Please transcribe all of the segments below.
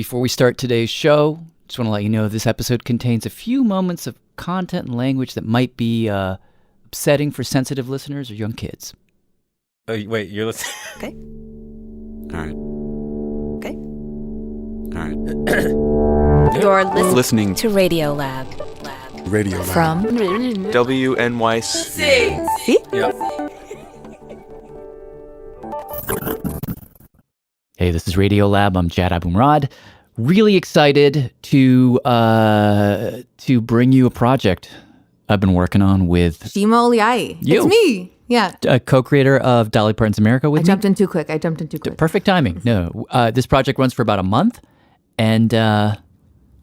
Before we start today's show, just want to let you know this episode contains a few moments of content and language that might be upsetting for sensitive listeners or young kids. Oh, wait, you're listening? Okay. All right. Okay. All right. You're Listening to Radiolab. Radio From WNYC. See? Yeah. Hey, this is Radiolab. I'm Jad Abumrad. Really excited to bring you a project I've been working on with Shima Oliaee. You. It's me. Yeah. a co-creator of Dolly Parton's America with I me. jumped in too quick. Perfect timing. No, this project runs for about a month, and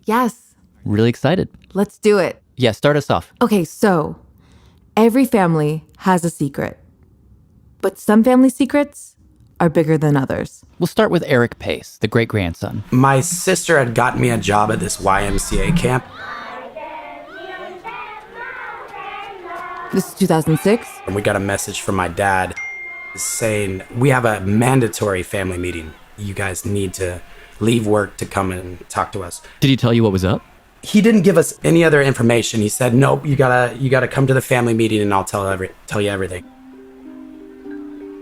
Yes. really excited. Let's do it. Yeah, start us off. Okay, so every family has a secret, but some family secrets are bigger than others. We'll start with Eric Pace, the great-grandson. My sister had gotten me a job at this YMCA camp. This is 2006. And we got a message from my dad saying, we have a mandatory family meeting. You guys need to leave work to come and talk to us. Did he tell you what was up? He didn't give us any other information. He said, nope, you gotta come to the family meeting and I'll tell you everything.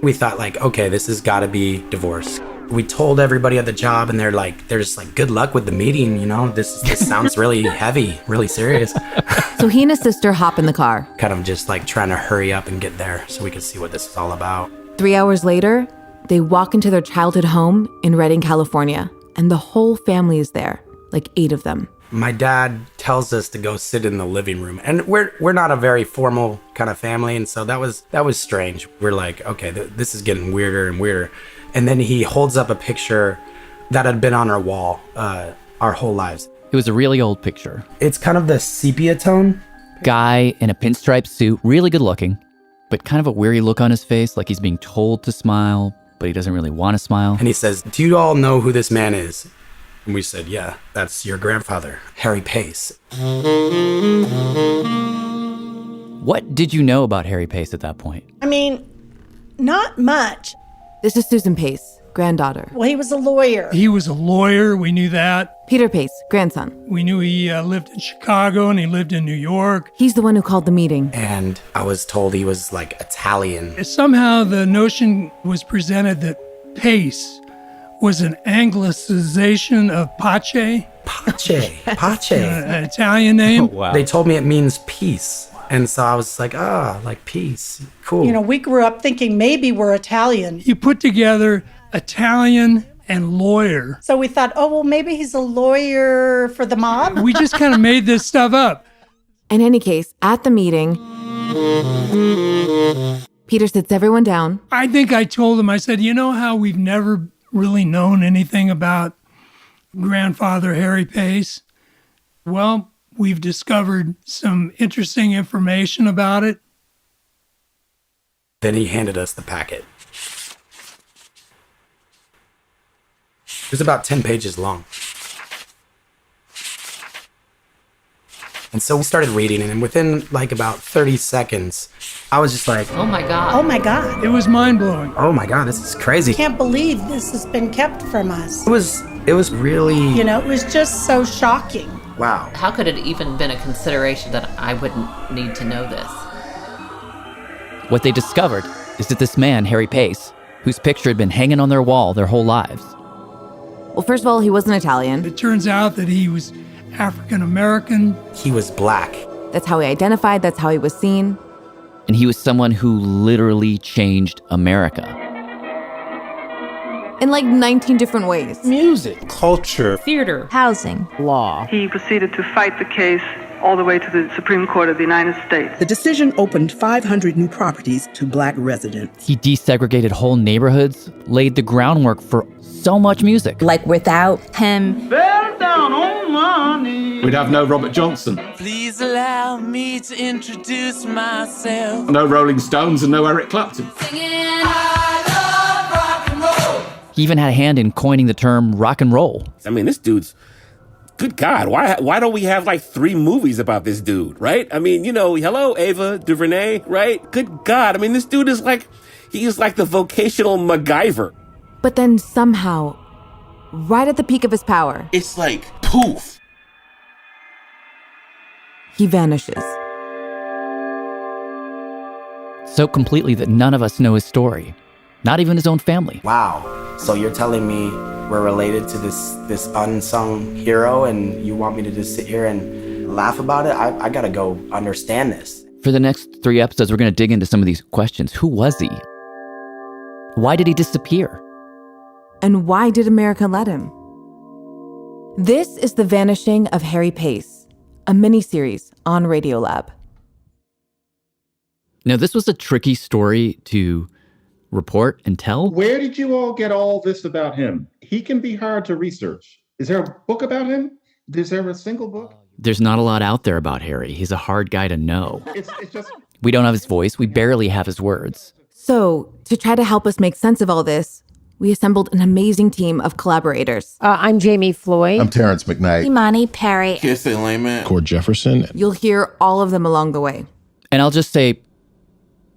We thought like, okay, this has gotta be divorce. We told everybody at the job and they're just like, good luck with the meeting, you know, this sounds really heavy, really serious. So he and his sister hop in the car. Kind of just like trying to hurry up and get there so we could see what this is all about. 3 hours later, they walk into their childhood home in Redding, California, and the whole family is there, like 8 of them. My dad tells us to go sit in the living room, and we're not a very formal kind of family, and so that was strange. We're like, okay, this is getting weirder and weirder. And then he holds up a picture that had been on our wall our whole lives. It was a really old picture. It's kind of the sepia tone. Guy in a pinstripe suit, really good looking, but kind of a weary look on his face, like he's being told to smile, but he doesn't really want to smile. And he says, do you all know who this man is? And we said, yeah, that's your grandfather, Harry Pace. What did you know about Harry Pace at that point? I mean, not much. This is Susan Pace, granddaughter. Well, he was a lawyer. He was a lawyer. We knew that. Peter Pace, grandson. We knew he lived in Chicago and he lived in New York. He's the one who called the meeting. And I was told he was like Italian. Somehow the notion was presented that Pace was an anglicization of Pace, Pace. an Italian name. Wow. They told me it means peace. And so I was like, like peace. Cool. You know, we grew up thinking maybe we're Italian. You put together Italian and lawyer. So we thought, oh, well, maybe he's a lawyer for the mob. We just kind of made this stuff up. In any case, at the meeting, Peter sits everyone down. I think I told him, I said, you know how we've never really known anything about grandfather Harry Pace? Well, we've discovered some interesting information about it. Then he handed us the packet. It was about 10 pages long. And so we started reading it, and within like about 30 seconds, I was just like, Oh my God. Oh my God. It was mind-blowing. oh my God, this is crazy. Can't believe this has been kept from us. It was really, You know, it was just so shocking. wow. How could it even been a consideration that I wouldn't need to know this? What they discovered is that this man, Harry Pace, whose picture had been hanging on their wall their whole lives. Well, first of all, he wasn't Italian. It turns out that he was African-American. He was black. That's how he identified. That's how he was seen. And he was someone who literally changed America. In like 19 different ways. Music, culture, Theater. Housing. Law. He proceeded to fight the case all the way to the Supreme Court of the United States. The decision opened 500 new properties to black residents. He desegregated whole neighborhoods, laid the groundwork for so much music. Like without him, We'd have no Robert Johnson, Please allow me to introduce myself. no Rolling Stones, and no Eric Clapton. He even had a hand in coining the term rock and roll. I mean, this dude's, good God, why don't we have like 3 movies about this dude, right? I mean, you know, hello, Ava DuVernay, right? Good God. I mean, this dude is like, he is like the vocational MacGyver. But then somehow, right at the peak of his power, It's like poof. he vanishes. So completely that none of us know his story, not even his own family. Wow. So you're telling me we're related to this unsung hero, and you want me to just sit here and laugh about it? I gotta go understand this. For the next 3 episodes, we're going to dig into some of these questions. Who was he? Why did he disappear? And why did America let him? This is The Vanishing of Harry Pace, a miniseries on Radiolab. Now, this was a tricky story to report and tell. Where did you all get all this about him? He can be hard to research. Is there a book about him? Is there a single book? There's not a lot out there about Harry. He's a hard guy to know. It's just... We don't have his voice. We barely have his words. So, to try to help us make sense of all this, we assembled an amazing team of collaborators. I'm Jami Floyd. I'm Terrance McKnight. Imani Perry. Kiese Laymon. Cord Jefferson. You'll hear all of them along the way. And I'll just say,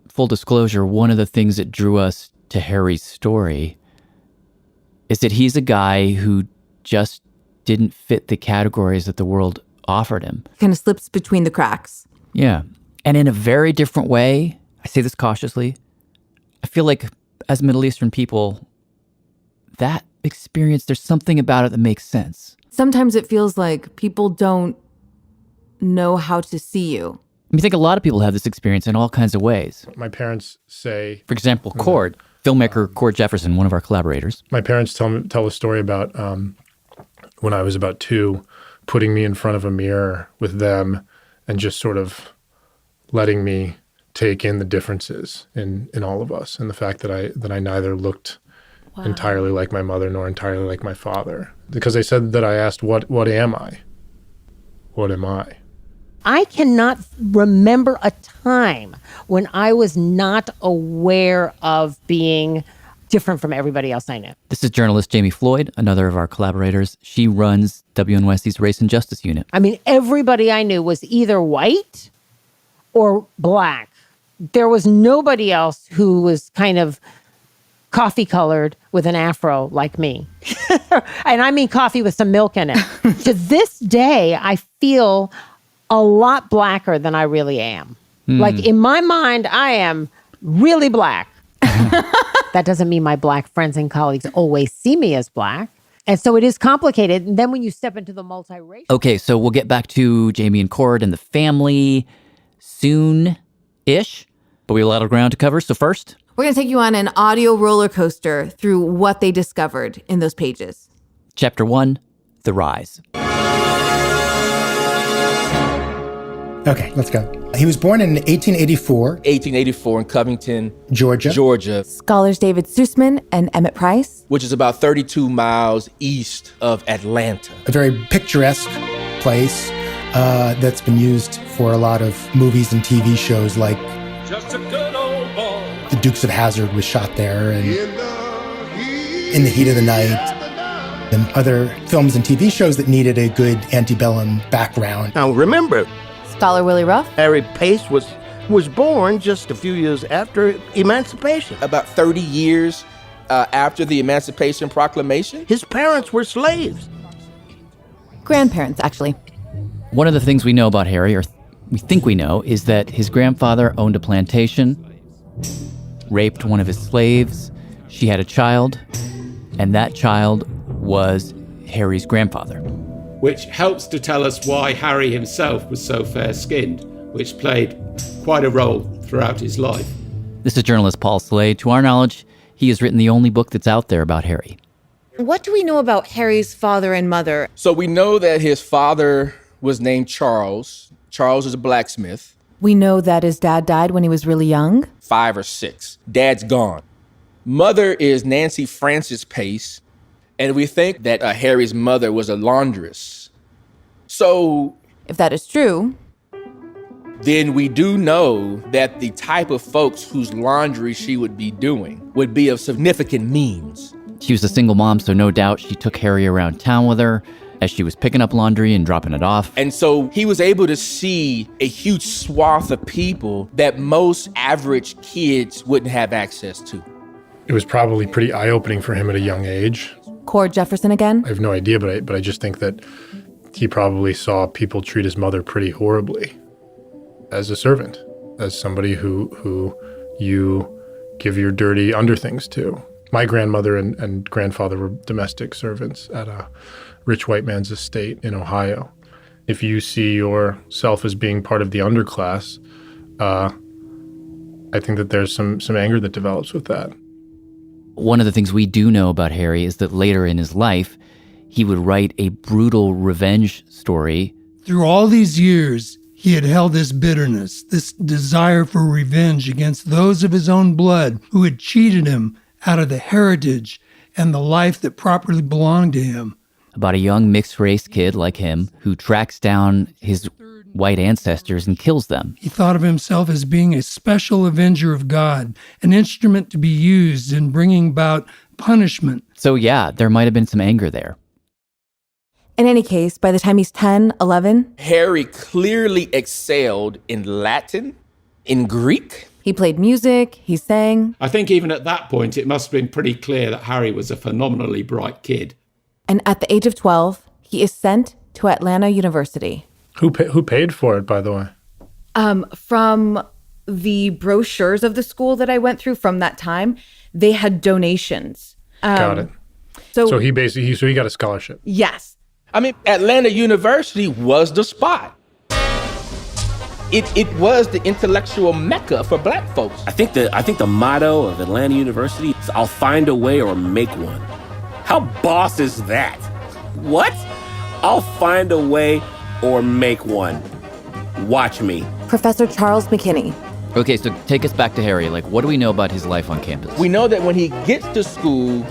full disclosure, one of the things that drew us to Harry's story is that he's a guy who just didn't fit the categories that the world offered him. Kind of slips between the cracks. Yeah. And in a very different way, I say this cautiously, I feel like as Middle Eastern people, that experience, there's something about it that makes sense. Sometimes it feels like people don't know how to see you. I think a lot of people have this experience in all kinds of ways. My parents say... For example, Cord, filmmaker Cord Jefferson, one of our collaborators. My parents tell a story about when I was about 2, putting me in front of a mirror with them and just sort of letting me take in the differences in all of us, and the fact that I neither looked entirely like my mother nor entirely like my father. Because they said that I asked, what am I? What am I? I cannot remember a time when I was not aware of being different from everybody else I knew. This is journalist Jami Floyd, another of our collaborators. She runs WNYC's Race and Justice Unit. I mean, everybody I knew was either white or black. There was nobody else who was kind of coffee colored with an afro like me. And I mean coffee with some milk in it. To this day, I feel a lot blacker than I really am. Like in my mind, I am really black. That doesn't mean my black friends and colleagues always see me as black. And so it is complicated. And then when you step into the multiracial... Okay, so we'll get back to Jami and Cord and the family soon-ish, but we have a lot of ground to cover. So first... We're going to take you on an audio roller coaster through what they discovered in those pages. Chapter 1, The Rise. Okay, let's go. He was born in 1884. 1884 in Covington, Georgia. Scholars David Sussman and Emmett Price. Which is about 32 miles east of Atlanta. A very picturesque place that's been used for a lot of movies and TV shows, like Just a good old boy. The Dukes of Hazzard was shot there, and In the Heat of the Night, and other films and TV shows that needed a good antebellum background. Now remember, Scholar Willie Ruff. Harry Pace was born just a few years after emancipation. About 30 years after the Emancipation Proclamation. His parents were slaves. Grandparents, actually. One of the things we know about Harry, or we think we know, is that his grandfather owned a plantation, raped one of his slaves, she had a child, and that child was Harry's grandfather. Which helps to tell us why Harry himself was so fair-skinned, which played quite a role throughout his life. This is journalist Paul Slade. To our knowledge, he has written the only book that's out there about Harry. What do we know about Harry's father and mother? So we know that his father was named Charles. Charles is a blacksmith. We know that his dad died when he was really young. 5 or 6. Dad's gone. Mother is Nancy Frances Pace. And we think that Harry's mother was a laundress. So... if that is true... then we do know that the type of folks whose laundry she would be doing would be of significant means. She was a single mom, so no doubt she took Harry around town with her as she was picking up laundry and dropping it off. And so he was able to see a huge swath of people that most average kids wouldn't have access to. It was probably pretty eye-opening for him at a young age. Cord Jefferson again? I have no idea, but I just think that he probably saw people treat his mother pretty horribly as a servant, as somebody who you give your dirty underthings to. My grandmother and grandfather were domestic servants at a rich white man's estate in Ohio. If you see yourself as being part of the underclass, I think that there's some anger that develops with that. One of the things we do know about Harry is that later in his life, he would write a brutal revenge story. Through all these years, he had held this bitterness, this desire for revenge against those of his own blood who had cheated him out of the heritage and the life that properly belonged to him. About a young mixed-race kid like him who tracks down his white ancestors and kills them. He thought of himself as being a special avenger of God, an instrument to be used in bringing about punishment. So yeah, there might have been some anger there. In any case, by the time he's 10, 11... Harry clearly excelled in Latin, in Greek. He played music, he sang. I think even at that point, it must have been pretty clear that Harry was a phenomenally bright kid. And at the age of 12, he is sent to Atlanta University. Who paid for it, by the way? From the brochures of the school that I went through from that time, they had donations. Got it. So he got a scholarship. Yes. I mean, Atlanta University was the spot. It was the intellectual mecca for black folks. I think the motto of Atlanta University is "I'll find a way or make one." How boss is that? What? I'll find a way or make one. Watch me. Professor Charles McKinney. Okay, so take us back to Harry. Like, what do we know about his life on campus? We know that when he gets to school,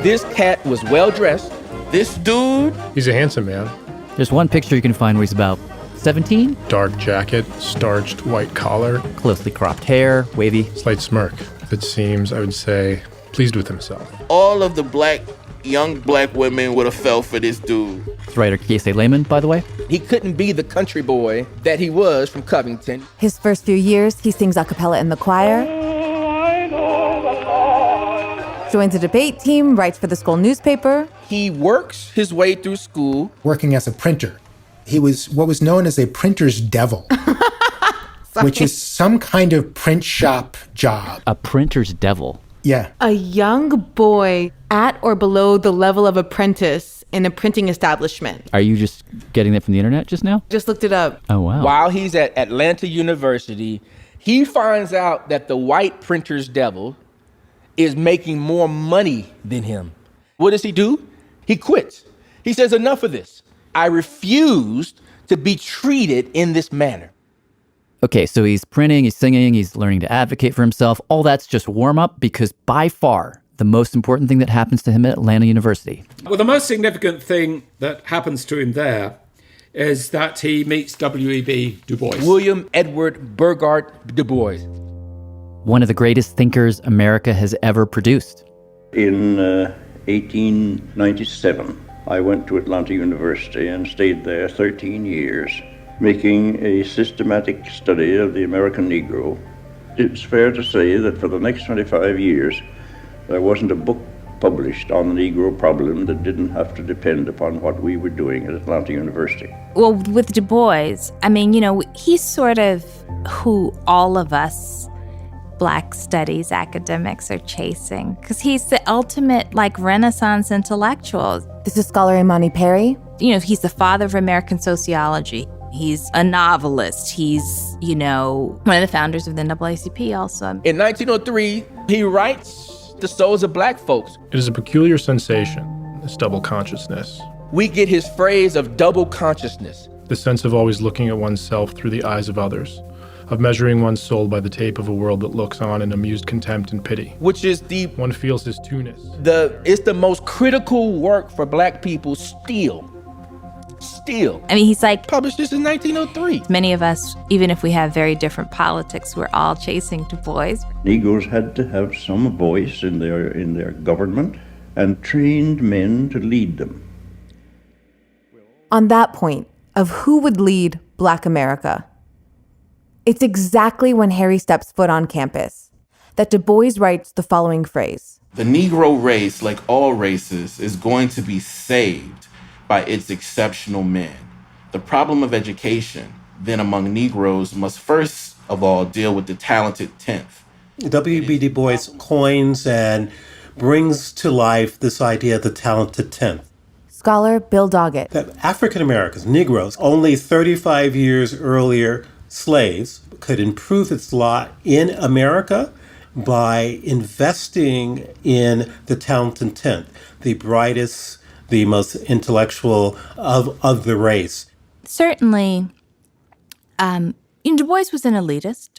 this cat was well-dressed. This dude... He's a handsome man. There's one picture you can find where he's about 17. Dark jacket, starched white collar. Closely cropped hair, wavy. Slight smirk. It seems, I would say, pleased with himself. All of the young black women would have fell for this dude. It's writer Kiese Laymon, by the way. He couldn't be the country boy that he was from Covington. His first few years, he sings a cappella in the choir. Joins a debate team, writes for the school newspaper. He works his way through school. Working as a printer. He was what was known as a printer's devil, which is some kind of print shop job. A printer's devil? Yeah. A young boy at or below the level of apprentice in a printing establishment. Are you just getting that from the internet just now? Just looked it up. Oh, wow. While he's at Atlanta University, he finds out that the white printer's devil is making more money than him. What does he do? He quits. He says, enough of this. I refused to be treated in this manner. Okay, so he's printing, he's singing, he's learning to advocate for himself. All that's just warm up, because by far the most important thing that happens to him at Atlanta University. Well, the most significant thing that happens to him there is that he meets W.E.B. Du Bois. William Edward Burghardt Du Bois. One of the greatest thinkers America has ever produced. In 1897, I went to Atlanta University and stayed there 13 years, making a systematic study of the American Negro. It's fair to say that for the next 25 years, there wasn't a book published on the Negro problem that didn't have to depend upon what we were doing at Atlanta University. Well, with Du Bois, I mean, he's sort of who all of us Black studies academics are chasing, because he's the ultimate, Renaissance intellectual. This is scholar Imani Perry. He's the father of American sociology. He's a novelist. He's, one of the founders of the NAACP also. In 1903, he writes The Souls of Black Folks. It is a peculiar sensation, this double consciousness. We get his phrase of double consciousness. The sense of always looking at oneself through the eyes of others, of measuring one's soul by the tape of a world that looks on in amused contempt and pity. Which is one feels his two-ness. It's the most critical work for black people still. I mean, he's published this in 1903. Many of us, even if we have very different politics, we're all chasing Du Bois. Negroes had to have some voice in their government and trained men to lead them. On that point of who would lead Black America, it's exactly when Harry steps foot on campus that Du Bois writes the following phrase. The Negro race, like all races, is going to be saved by its exceptional men. The problem of education, then among Negroes, must first of all deal with the talented 10th. W.B. Du Bois coins and brings to life this idea of the talented 10th. Scholar Bill Doggett. That African Americans, Negroes, only 35 years earlier slaves, could improve its lot in America by investing in the talented 10th, the brightest, the most intellectual of the race. Certainly, Du Bois was an elitist.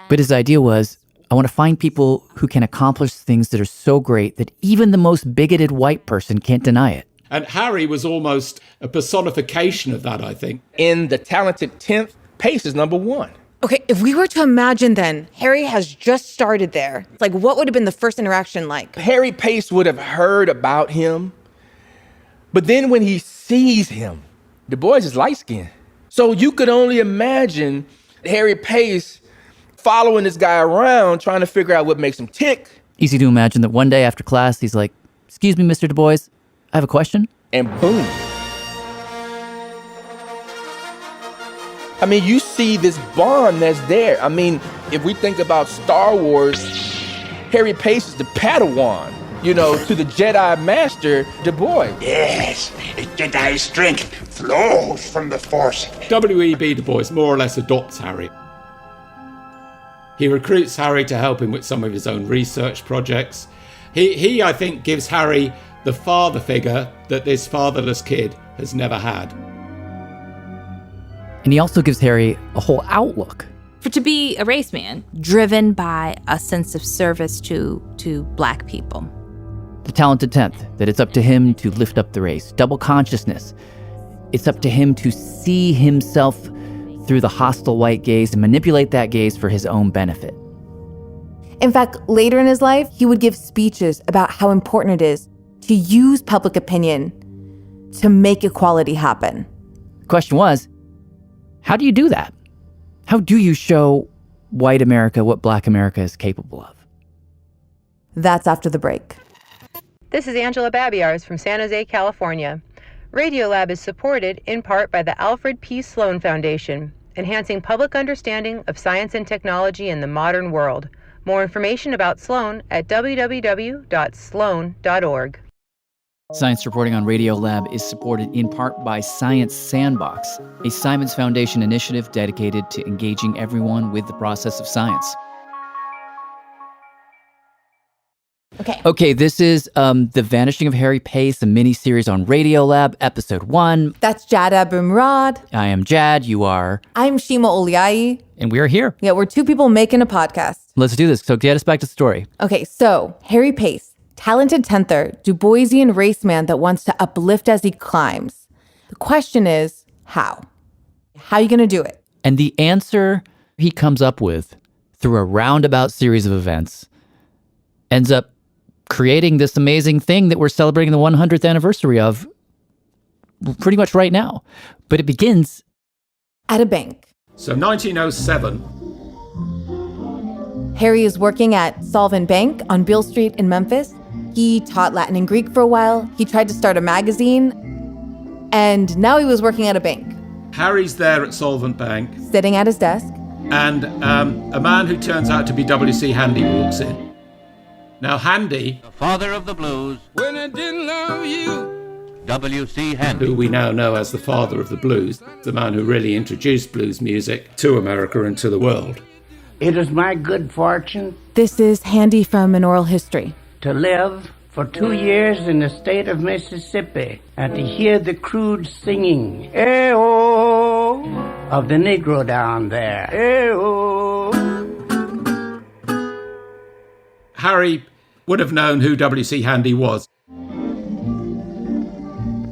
But his idea was, I want to find people who can accomplish things that are so great that even the most bigoted white person can't deny it. And Harry was almost a personification of that, I think. In the talented 10th, Pace is number one. Okay, if we were to imagine then, Harry has just started there. Like, what would have been the first interaction like? Harry Pace would have heard about him. But then when he sees him, Du Bois is light-skinned. So you could only imagine Harry Pace following this guy around, trying to figure out what makes him tick. Easy to imagine that one day after class, he's like, "Excuse me, Mr. Du Bois, I have a question." And boom. I mean, you see this bond that's there. I mean, if we think about Star Wars, Harry Pace is the Padawan, to the Jedi Master, Du Bois. Yes, Jedi strength flows from the Force. W.E.B. Du Bois more or less adopts Harry. He recruits Harry to help him with some of his own research projects. He, I think, gives Harry the father figure that this fatherless kid has never had. And he also gives Harry a whole outlook. To be a race man, driven by a sense of service to Black people. The talented 10th, that it's up to him to lift up the race. Double consciousness. It's up to him to see himself through the hostile white gaze and manipulate that gaze for his own benefit. In fact, later in his life, he would give speeches about how important it is to use public opinion to make equality happen. The question was, how do you do that? How do you show white America what Black America is capable of? That's after the break. This is Angela Babiars from San Jose, California. Radiolab is supported in part by the Alfred P. Sloan Foundation, enhancing public understanding of science and technology in the modern world. More information about Sloan at www.sloan.org. Science reporting on Radiolab is supported in part by Science Sandbox, a Simons Foundation initiative dedicated to engaging everyone with the process of science. Okay, this is The Vanishing of Harry Pace, a miniseries on Radiolab, episode 1. That's Jad Abumrad. I am Jad, you are... I'm Shima Oliaee. And we are here. Yeah, we're two people making a podcast. Let's do this. So get us back to the story. Okay, so Harry Pace, talented tenther, Du Boisian race man that wants to uplift as he climbs. The question is, how? How are you going to do it? And the answer he comes up with through a roundabout series of events ends up creating this amazing thing that we're celebrating the 100th anniversary of pretty much right now. But it begins at a bank. So 1907. Harry is working at Solvent Bank on Beale Street in Memphis. He taught Latin and Greek for a while. He tried to start a magazine. And now he was working at a bank. Harry's there at Solvent Bank, sitting at his desk. And a man who turns out to be W.C. Handy walks in. Now, Handy, the father of the blues, when I didn't love you, W.C. Handy, who we now know as the father of the blues, the man who really introduced blues music to America and to the world. It is my good fortune. This is Handy from An Oral History. To live for 2 years in the state of Mississippi and to hear the crude singing, eh-oh, of the Negro down there, eh-oh. Harry would have known who W.C. Handy was.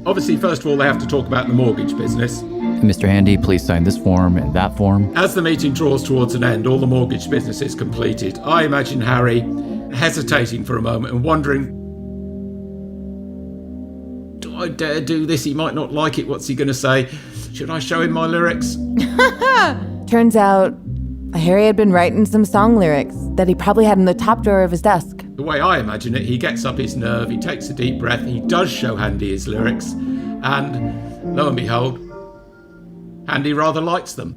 Obviously, first of all, they have to talk about the mortgage business. Mr. Handy, please sign this form and that form. As the meeting draws towards an end, all the mortgage business is completed. I imagine Harry hesitating for a moment and wondering, do I dare do this? He might not like it. What's he going to say? Should I show him my lyrics? Turns out Harry had been writing some song lyrics that he probably had in the top drawer of his desk. The way I imagine it, he gets up his nerve, he takes a deep breath, he does show Handy his lyrics, and lo and behold, Handy rather likes them.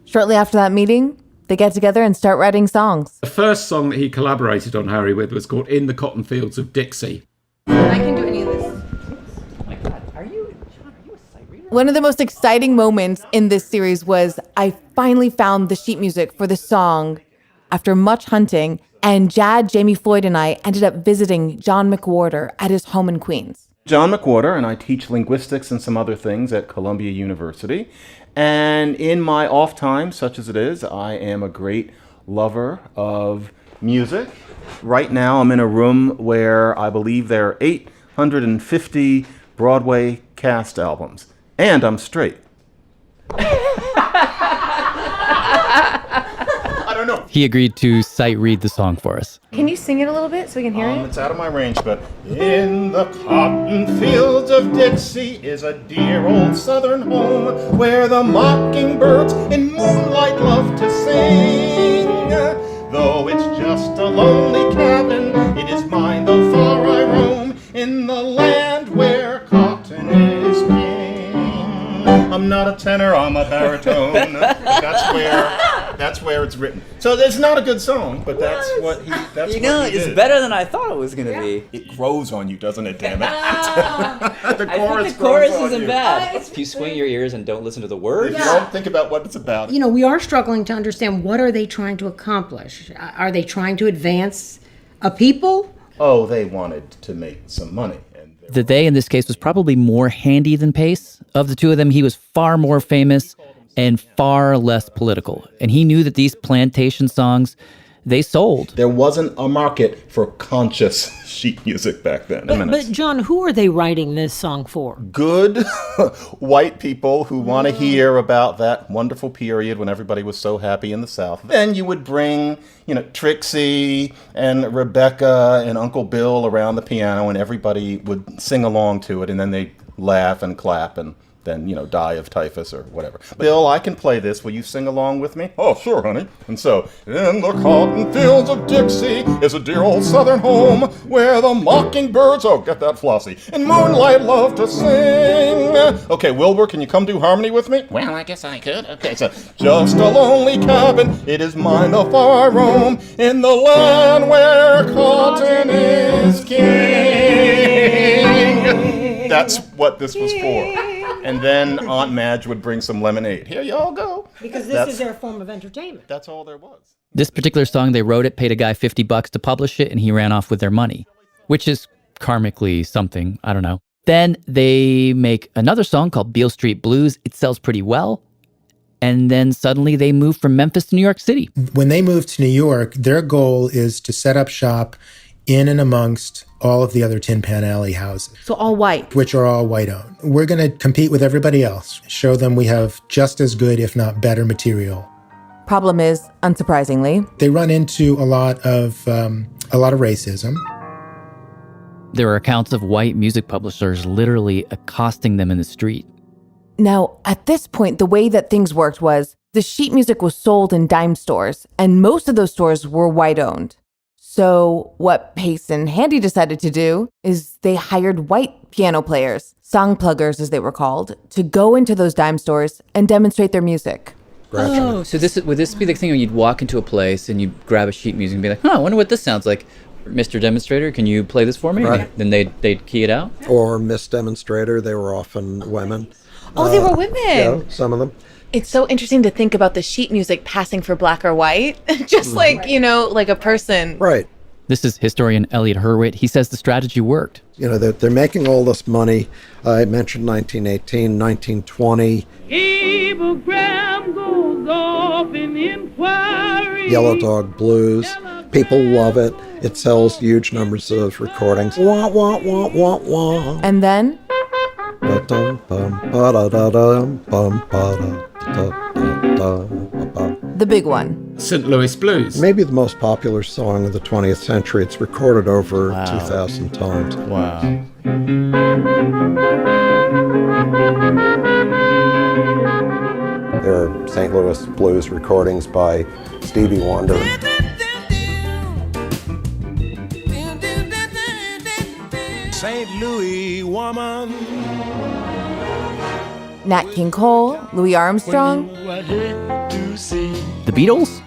Shortly after that meeting, they get together and start writing songs. The first song that he collaborated on Harry with was called In the Cotton Fields of Dixie. I can do any of this. One of the most exciting moments in this series was I finally found the sheet music for the song after much hunting, and Jami Floyd and I ended up visiting John McWhorter at his home in Queens. John McWhorter, and I teach linguistics and some other things at Columbia University. And in my off time, such as it is, I am a great lover of music. Right now, I'm in a room where I believe there are 850 Broadway cast albums. And I'm straight. I don't know. He agreed to sight read the song for us. Can you sing it a little bit so we can hear it? It's out of my range, but in the cotton fields of Dixie is a dear old southern home where the mockingbirds in moonlight love to sing. Though it's just a lonely cabin, it is mine though far I roam in the land where cotton is king. I'm not a tenor, I'm a baritone. That's where it's written. So it's not a good song, but that's what he it's did. better than I thought it was going to be. It grows on you, doesn't it, damn it? The chorus isn't bad. If you swing your ears and don't listen to the words. If you don't think about what it's about. You know, we are struggling to understand what are they trying to accomplish. Are they trying to advance a people? Oh, they wanted to make some money. The they in this case was probably more Handy than Pace. Of the two of them, he was far more famous and far less political. And he knew that these plantation songs, they sold. There wasn't a market for conscious sheet music back then. But John, who are they writing this song for? Good white people who want to hear about that wonderful period when everybody was so happy in the South. Then you would bring, Trixie and Rebecca and Uncle Bill around the piano, and everybody would sing along to it, and then they'd laugh and clap and then, die of typhus or whatever. Bill, I can play this. Will you sing along with me? Oh, sure, honey. And so, in the cotton fields of Dixie is a dear old southern home where the mockingbirds, oh, get that Flossie, in moonlight love to sing. Okay, Wilbur, can you come do harmony with me? Well, I guess I could. Okay, so, just a lonely cabin, it is mine though far I roam, in the land where cotton is king. That's what this was for. And then Aunt Madge would bring some lemonade. Here y'all go. Because this is their form of entertainment. That's all there was. This particular song, they wrote it, paid a guy $50 to publish it, and he ran off with their money, which is karmically something. I don't know. Then they make another song called Beale Street Blues. It sells pretty well. And then suddenly they move from Memphis to New York City. When they moved to New York, their goal is to set up shop in and amongst all of the other Tin Pan Alley houses. So all white. Which are all white-owned. We're going to compete with everybody else, show them we have just as good, if not better, material. Problem is, unsurprisingly, they run into a lot of racism. There are accounts of white music publishers literally accosting them in the street. Now, at this point, the way that things worked was the sheet music was sold in dime stores, and most of those stores were white-owned. So what Pace and Handy decided to do is they hired white piano players, song pluggers as they were called, to go into those dime stores and demonstrate their music. Oh, so would this be the thing when you'd walk into a place and you'd grab a sheet music and be like, I wonder what this sounds like. Mr. Demonstrator, can you play this for me? Right. Then they'd key it out? Or Miss Demonstrator, they were often women. Oh, they were women. Yeah, some of them. It's so interesting to think about the sheet music passing for black or white, just like, like a person. Right. This is historian Elliot Hurwitz. He says the strategy worked. They're making all this money. I mentioned 1918, 1920. Cablegram goes off in inquiry. Yellow Dog Blues. People love it. It sells huge numbers of recordings. Wah, wah, wah, wah, wah. And then? The big one. St. Louis Blues. Maybe the most popular song of the 20th century. It's recorded over 2,000 times. Wow. There are St. Louis Blues recordings by Stevie Wonder. St. Louis woman. Nat King Cole, Louis Armstrong. The Beatles?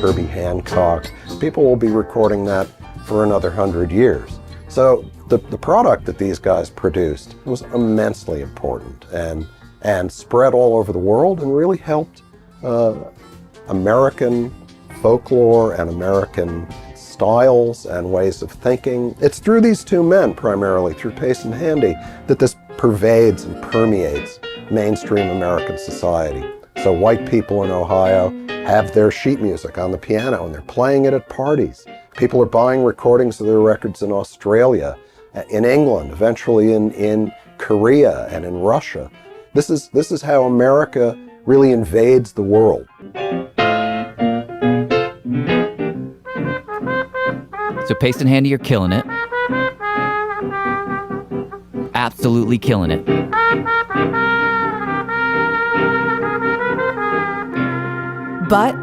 Herbie Hancock. People will be recording that for another 100 years. So the product that these guys produced was immensely important and spread all over the world and really helped American folklore and American styles and ways of thinking. It's through these two men, primarily, through Pace and Handy, that this pervades and permeates mainstream American society. So white people in Ohio have their sheet music on the piano and they're playing it at parties. People are buying recordings of their records in Australia, in England, eventually in Korea and in Russia. This is how America really invades the world. So Pace and Handy are killing it. Absolutely killing it. But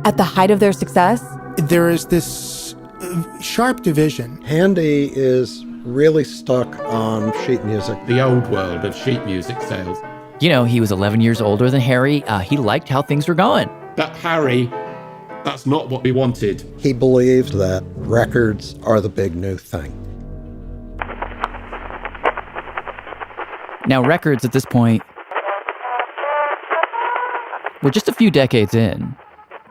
at the height of their success, there is this sharp division. Handy is really stuck on sheet music. The old world of sheet music sales. You know, he was 11 years older than Harry. He liked how things were going. But Harry, that's not what we wanted. He believed that records are the big new thing. Now, records at this point were just a few decades in,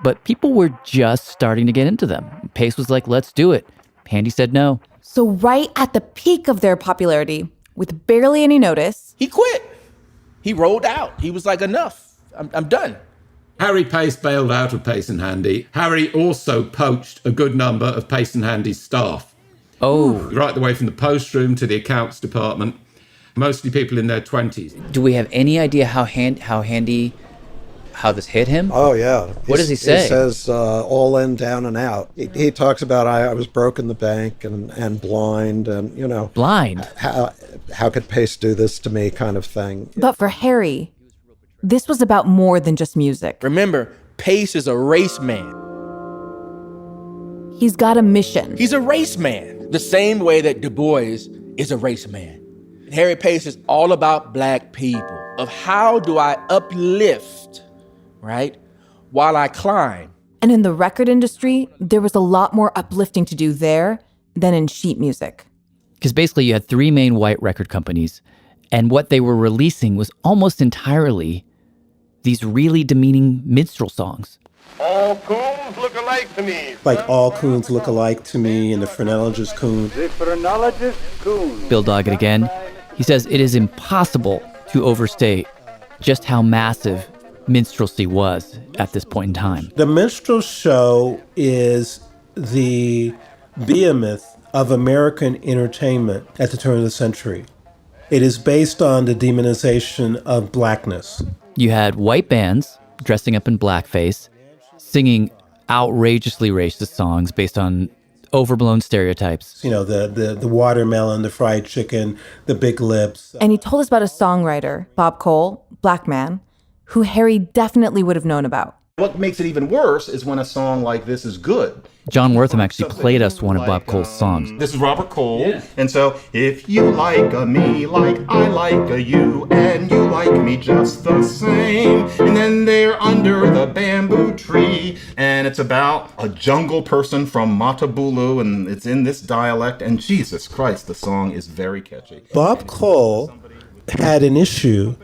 but people were just starting to get into them. Pace was like, let's do it. Handy said no. So right at the peak of their popularity, with barely any notice, he quit. He rolled out. He was like, enough. I'm done. Harry Pace bailed out of Pace and Handy. Harry also poached a good number of Pace and Handy's staff. Oh. Right the way from the post room to the accounts department. Mostly people in their 20s. Do we have any idea how this hit him? Oh, yeah. What does he say? He says, all in, down and out. He talks about, I was broke in the bank and blind and, you know. Blind? How could Pace do this to me kind of thing. But for Harry, this was about more than just music. Remember, Pace is a race man. He's got a mission. He's a race man. The same way that Du Bois is a race man. Harry Pace is all about black people, of how do I uplift, right, while I climb. And in the record industry, there was a lot more uplifting to do there than in sheet music. Because basically you had three main white record companies, and what they were releasing was almost entirely these really demeaning minstrel songs. All coons look alike to me. Like All Coons Look Alike to Me and The Phrenologist Coon. The Phrenologist Coon. Bill Doggett again. He says it is impossible to overstate just how massive minstrelsy was at this point in time. The minstrel show is the behemoth of American entertainment at the turn of the century. It is based on the demonization of blackness. You had white bands dressing up in blackface, singing outrageously racist songs based on overblown stereotypes. You know, the watermelon, the fried chicken, the big lips. And he told us about a songwriter, Bob Cole, black man, who Harry definitely would have known about. What makes it even worse is when a song like this is good. John Wortham actually played us one of Bob Cole's songs. This is Robert Cole. Yeah. And so, if you like a me like I like a you, and you like me just the same, and then they're under the bamboo tree, and it's about a jungle person from Matabulu, and it's in this dialect, and Jesus Christ, the song is very catchy. Bob Cole had an issue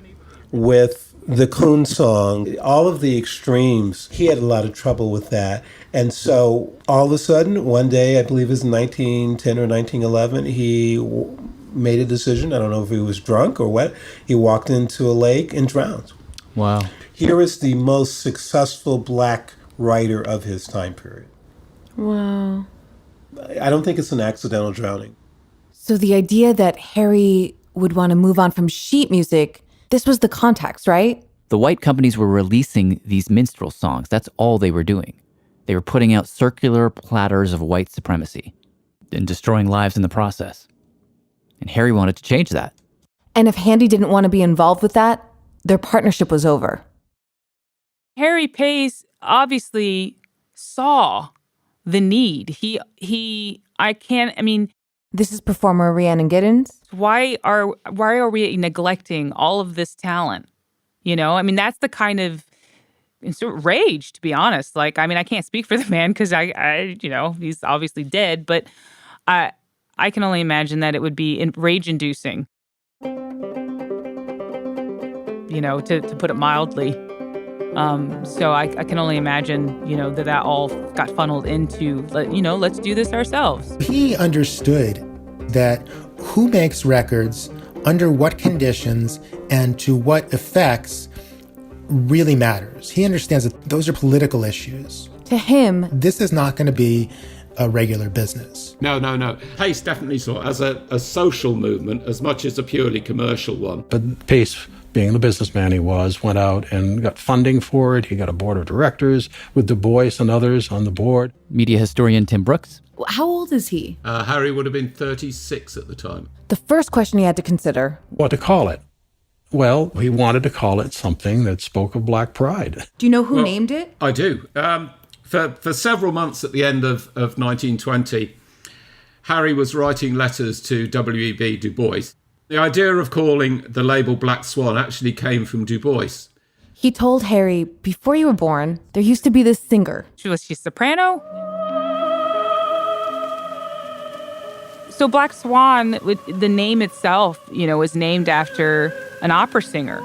with the coon song, all of the extremes. He had a lot of trouble with that. And so all of a sudden, one day, I believe it was 1910 or 1911, he made a decision. I don't know if he was drunk or what. He walked into a lake and drowned. Wow. Here is the most successful black writer of his time period. Wow. I don't think it's an accidental drowning. So the idea that Harry would want to move on from sheet music, this was the context, right? The white companies were releasing these minstrel songs. That's all they were doing. They were putting out circular platters of white supremacy and destroying lives in the process. And Harry wanted to change that. And if Handy didn't want to be involved with that, their partnership was over. Harry Pace obviously saw the need. He This is performer Rhiannon Giddens. Why are we neglecting all of this talent? That's the kind of sort of rage, to be honest. I can't speak for the man because he's obviously dead, but I can only imagine that it would be rage-inducing, to put it mildly. So I can only imagine, that all got funneled into, let's do this ourselves. He understood that who makes records, under what conditions, and to what effects really matters. He understands that those are political issues. To him, this is not going to be a regular business. No. Pace definitely saw it as a social movement as much as a purely commercial one. But Pace, being the businessman he was, went out and got funding for it. He got a board of directors with Du Bois and others on the board. Media historian Tim Brooks. How old is he? Harry would have been 36 at the time. The first question he had to consider. What to call it? Well, he wanted to call it something that spoke of Black pride. Do you know who named it? I do. For several months at the end of 1920, Harry was writing letters to W.E.B. Du Bois. The idea of calling the label Black Swan actually came from Du Bois. He told Harry, before you were born, there used to be this singer. Was she soprano? So Black Swan, the name itself, was named after an opera singer,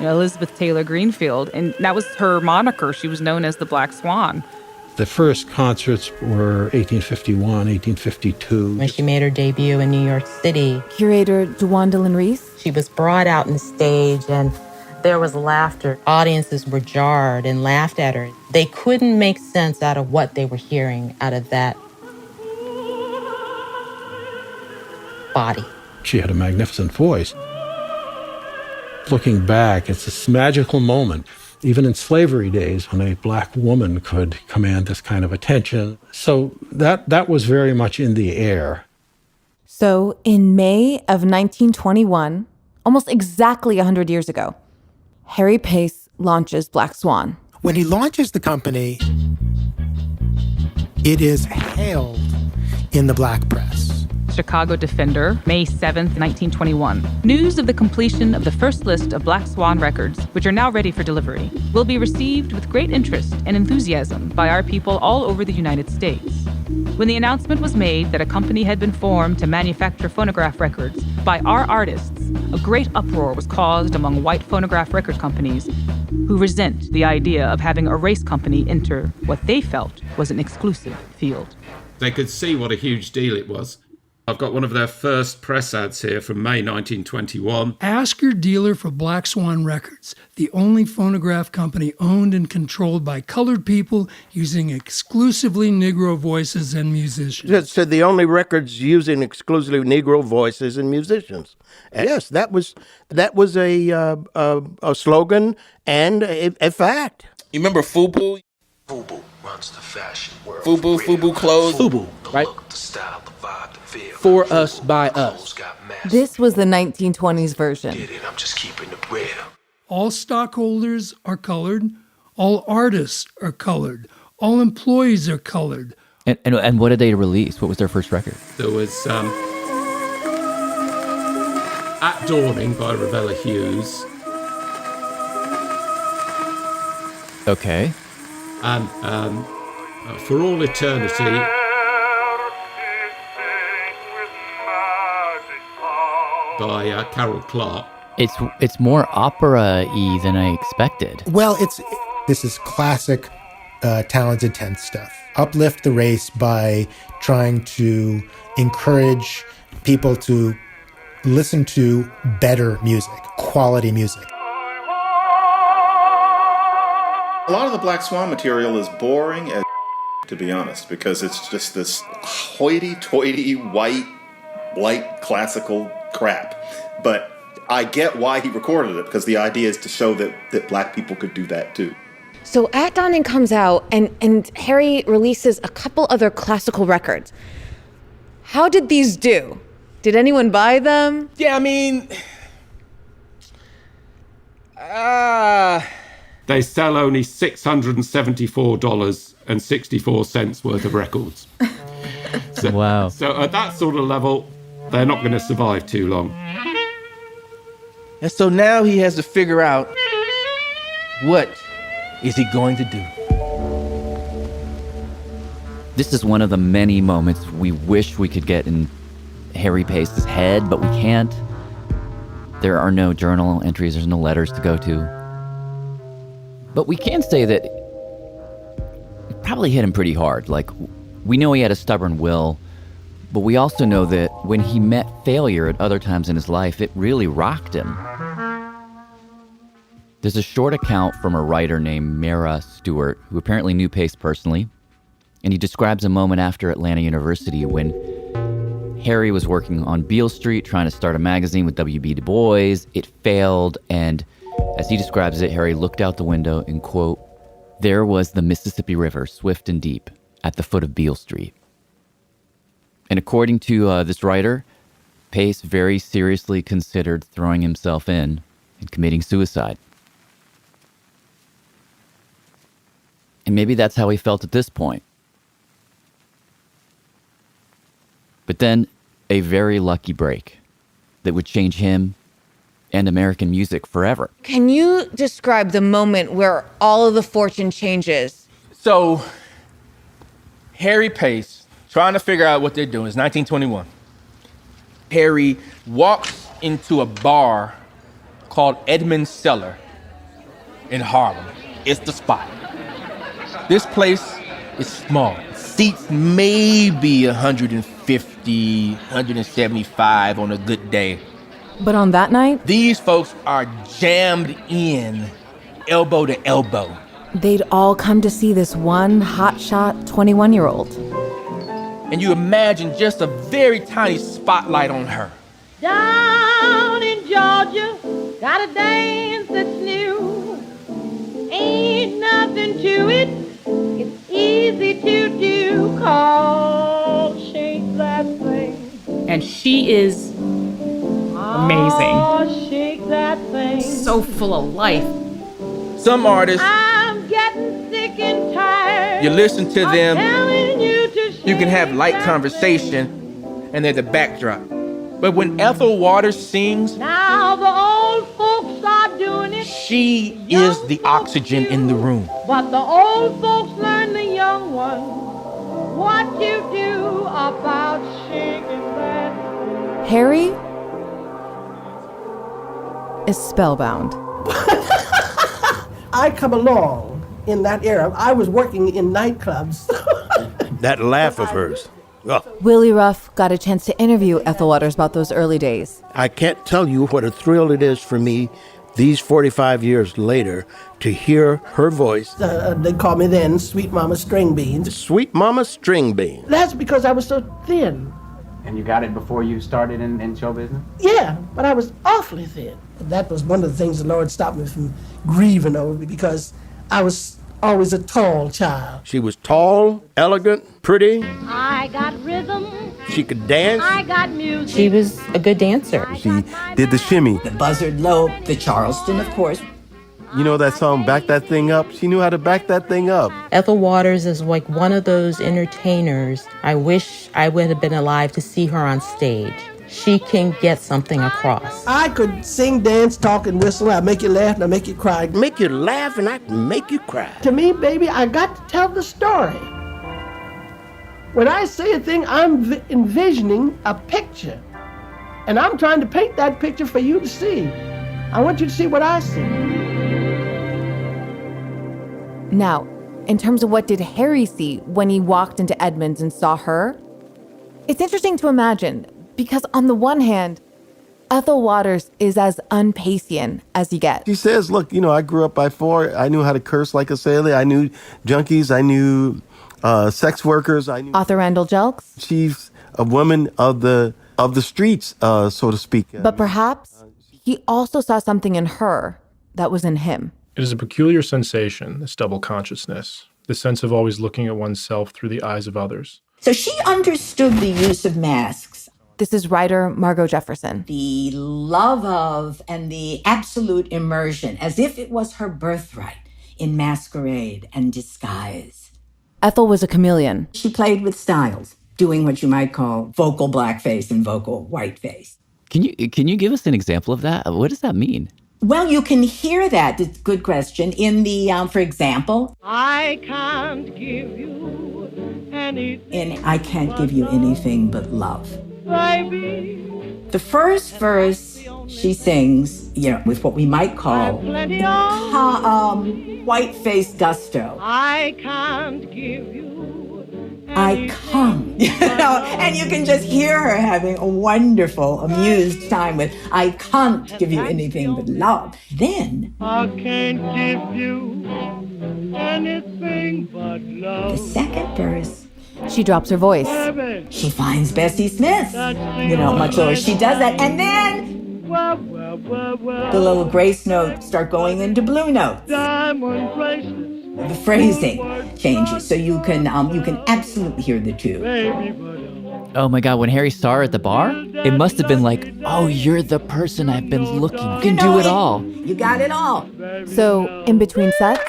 Elizabeth Taylor Greenfield, and that was her moniker. She was known as the Black Swan. The first concerts were 1851, 1852. When she made her debut in New York City, curator Dewandalyn Reese, she was brought out on the stage and there was laughter. Audiences were jarred and laughed at her. They couldn't make sense out of what they were hearing out of that body. She had a magnificent voice. Looking back, it's this magical moment, even in slavery days, when a Black woman could command this kind of attention. So that was very much in the air. So in May of 1921, almost exactly 100 years ago, Harry Pace launches Black Swan. When he launches the company, it is hailed in the Black press. Chicago Defender, May 7th, 1921. News of the completion of the first list of Black Swan records, which are now ready for delivery, will be received with great interest and enthusiasm by our people all over the United States. When the announcement was made that a company had been formed to manufacture phonograph records by our artists, a great uproar was caused among white phonograph record companies who resent the idea of having a race company enter what they felt was an exclusive field. They could see what a huge deal it was. I've got one of their first press ads here from May 1921. Ask your dealer for Black Swan Records, the only phonograph company owned and controlled by colored people using exclusively Negro voices and musicians. So the only records using exclusively Negro voices and musicians. Yes, that was a slogan and a fact. You remember FUBU? FUBU runs the fashion world. FUBU clothes. FUBU, right? The style, the vibe, the feel. For us, by us. This was the 1920s version. I'm just keeping it real. All stockholders are colored. All artists are colored. All employees are colored. And what did they release? What was their first record? There was At Dawning by Ravella Hughes. Okay. And For All Eternity. By Carol Clark. It's more opera-y than I expected. Well, this is classic Talented Tenth stuff. Uplift the race by trying to encourage people to listen to better music, quality music. A lot of the Black Swan material is boring as to be honest, because it's just this hoity-toity, white, light, classical crap. But I get why he recorded it, because the idea is to show that Black people could do that too. So At Dawning comes out, and Harry releases a couple other classical records. How did these do? Did anyone buy them? Yeah, I mean, they sell only $674.64 worth of records. Wow. So at that sort of level, they're not going to survive too long. And so now he has to figure out, what is he going to do? This is one of the many moments we wish we could get in Harry Pace's head, but we can't. There are no journal entries, there's no letters to go to. But we can say that it probably hit him pretty hard. Like, we know he had a stubborn will, but we also know that when he met failure at other times in his life, it really rocked him. There's a short account from a writer named Mara Stewart, who apparently knew Pace personally, and he describes a moment after Atlanta University when Harry was working on Beale Street trying to start a magazine with W.B. Du Bois. It failed, and as he describes it, Harry looked out the window and, quote, "There was the Mississippi River, swift and deep, at the foot of Beale Street." And according to this writer, Pace very seriously considered throwing himself in and committing suicide. And maybe that's how he felt at this point. But then a very lucky break that would change him and American music forever. Can you describe the moment where all of the fortune changes? So, Harry Pace, trying to figure out what they're doing. It's 1921. Harry walks into a bar called Edmund's Cellar in Harlem. It's the spot. This place is small. Seats maybe 150, 175 on a good day. But on that night, these folks are jammed in, elbow to elbow. they'd all come to see this one hotshot 21-year-old. And you imagine just a very tiny spotlight on her. Down in Georgia, got a dance that's new. Ain't nothing to it, it's easy to do. Call, shake that thing. And she is amazing. Oh, shake that thing. So full of life. Some artists, I'm getting sick and tired. you listen to them, Telling you to shake you can have light conversation, and they're the backdrop. But when Ethel Waters sings, Now the old folks are doing it, she is the oxygen in the room. but the old folks learn the young ones what you do about shaking that. Harry is spellbound. I come along in that era. I was working in nightclubs. That laugh of hers. Oh, Willie Ruff got a chance to interview Ethel Waters about those early days. I can't tell you what a thrill it is for me, these 45 years later, to hear her voice. They called me then Sweet Mama String Beans. Sweet Mama String Beans. That's because I was so thin. And you got it before you started in show business? Yeah, but I was awfully thin. That was one of the things the Lord stopped me from grieving over me, because I was always a tall child. She was tall, elegant, pretty. I got rhythm, She could dance. I got music. She was a good dancer. She did the shimmy. The buzzard lope, the Charleston, of course. You know that song, Back That Thing Up? She knew how to back that thing up. Ethel Waters is like one of those entertainers. I wish I would have been alive to see her on stage. She can get something across. I could sing, dance, talk, and whistle. I'd make you laugh and I'd make you cry. Make you laugh and I'd make you cry. To me, baby, I got to tell the story. When I say a thing, I'm envisioning a picture. And I'm trying to paint that picture for you to see. I want you to see what I see. Now, in terms of what did Harry see when he walked into Edmonds and saw her, it's interesting to imagine, because on the one hand, Ethel Waters is as un-Pacean as you get. She says, look, I grew up by 4. I knew how to curse like a sailor. I knew junkies. I knew sex workers. I knew... Author Randall Jelks? She's a woman of the streets, so to speak. But perhaps he also saw something in her that was in him. It is a peculiar sensation, this double consciousness, the sense of always looking at oneself through the eyes of others. So she understood the use of masks. This is writer Margot Jefferson. The love of and the absolute immersion, as if it was her birthright. in masquerade and disguise. Ethel was a chameleon. She played with styles, doing what you might call vocal blackface and vocal whiteface. Can you give us an example of that? What does that mean? Well, you can hear that, it's a good question, in the, for example, I can't give you anything. in I Can't Give You Anything But Love. Baby. The first verse she sings, with what we might call white-faced gusto. I can't give you. I come, and you can just hear her having a wonderful, amused time with I can't give you anything but love. Then, I can't give you anything but love. the second verse, she drops her voice. she finds Bessie Smith, much lower. She does that, and then the little grace notes start going into blue notes. Diamond bracelets. The phrasing changes, so you can absolutely hear the two. Oh my God, when Harry saw her at the bar, it must have been like, oh, you're the person I've been looking. You can do it all. You got it all. So, in between sets,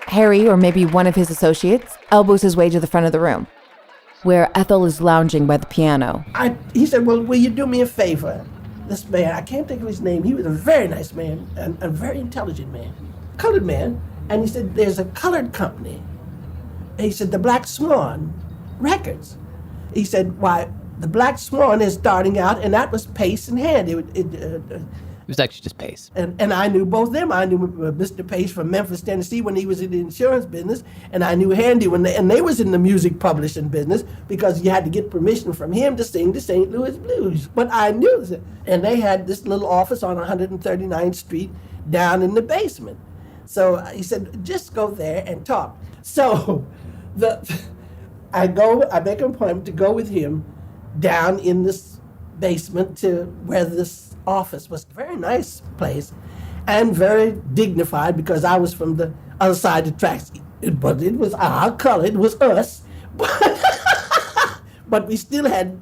Harry, or maybe one of his associates, elbows his way to the front of the room, where Ethel is lounging by the piano. He said, well, will you do me a favor? This man, I can't think of his name. He was a very nice man and a very intelligent man. Colored man, and he said, there's a colored company. He said, the Black Swan Records. He said, why, the Black Swan is starting out, and that was Pace and Handy. It was actually just Pace. And I knew both of them. I knew Mr. Pace from Memphis, Tennessee, when he was in the insurance business, and I knew Handy when they was in the music publishing business, because you had to get permission from him to sing the St. Louis Blues. But I knew that. And they had this little office on 139th Street down in the basement. So he said, just go there and talk. So I make an appointment to go with him down in this basement to where this office was. A very nice place and very dignified, because I was from the other side of the tracks. But it was our color, it was us. But we still had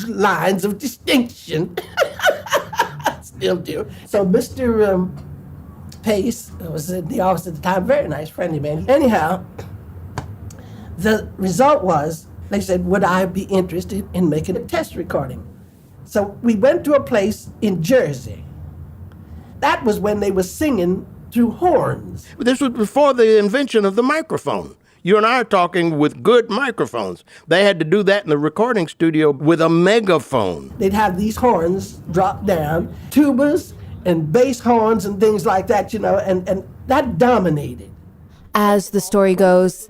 lines of distinction. Still do. So Mr. Pace was in the office at the time, very nice, friendly man. Anyhow, the result was, they said, would I be interested in making a test recording? So we went to a place in Jersey. That was when they were singing through horns. This was before the invention of the microphone. You and I are talking with good microphones. They had to do that in the recording studio with a megaphone. They'd have these horns drop down, tubas, and bass horns and things like that, and that dominated. As the story goes,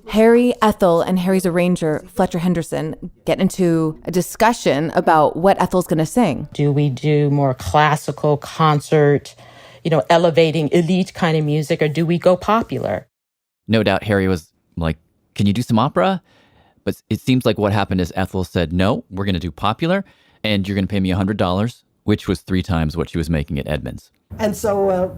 Harry, Ethel, and Harry's arranger, Fletcher Henderson, get into a discussion about what Ethel's going to sing. Do we do more classical concert, elevating elite kind of music, or do we go popular? No doubt Harry was like, can you do some opera? But it seems like what happened is Ethel said, no, we're going to do popular, and you're going to pay me $100, which was 3 times what she was making at Edmonds. And so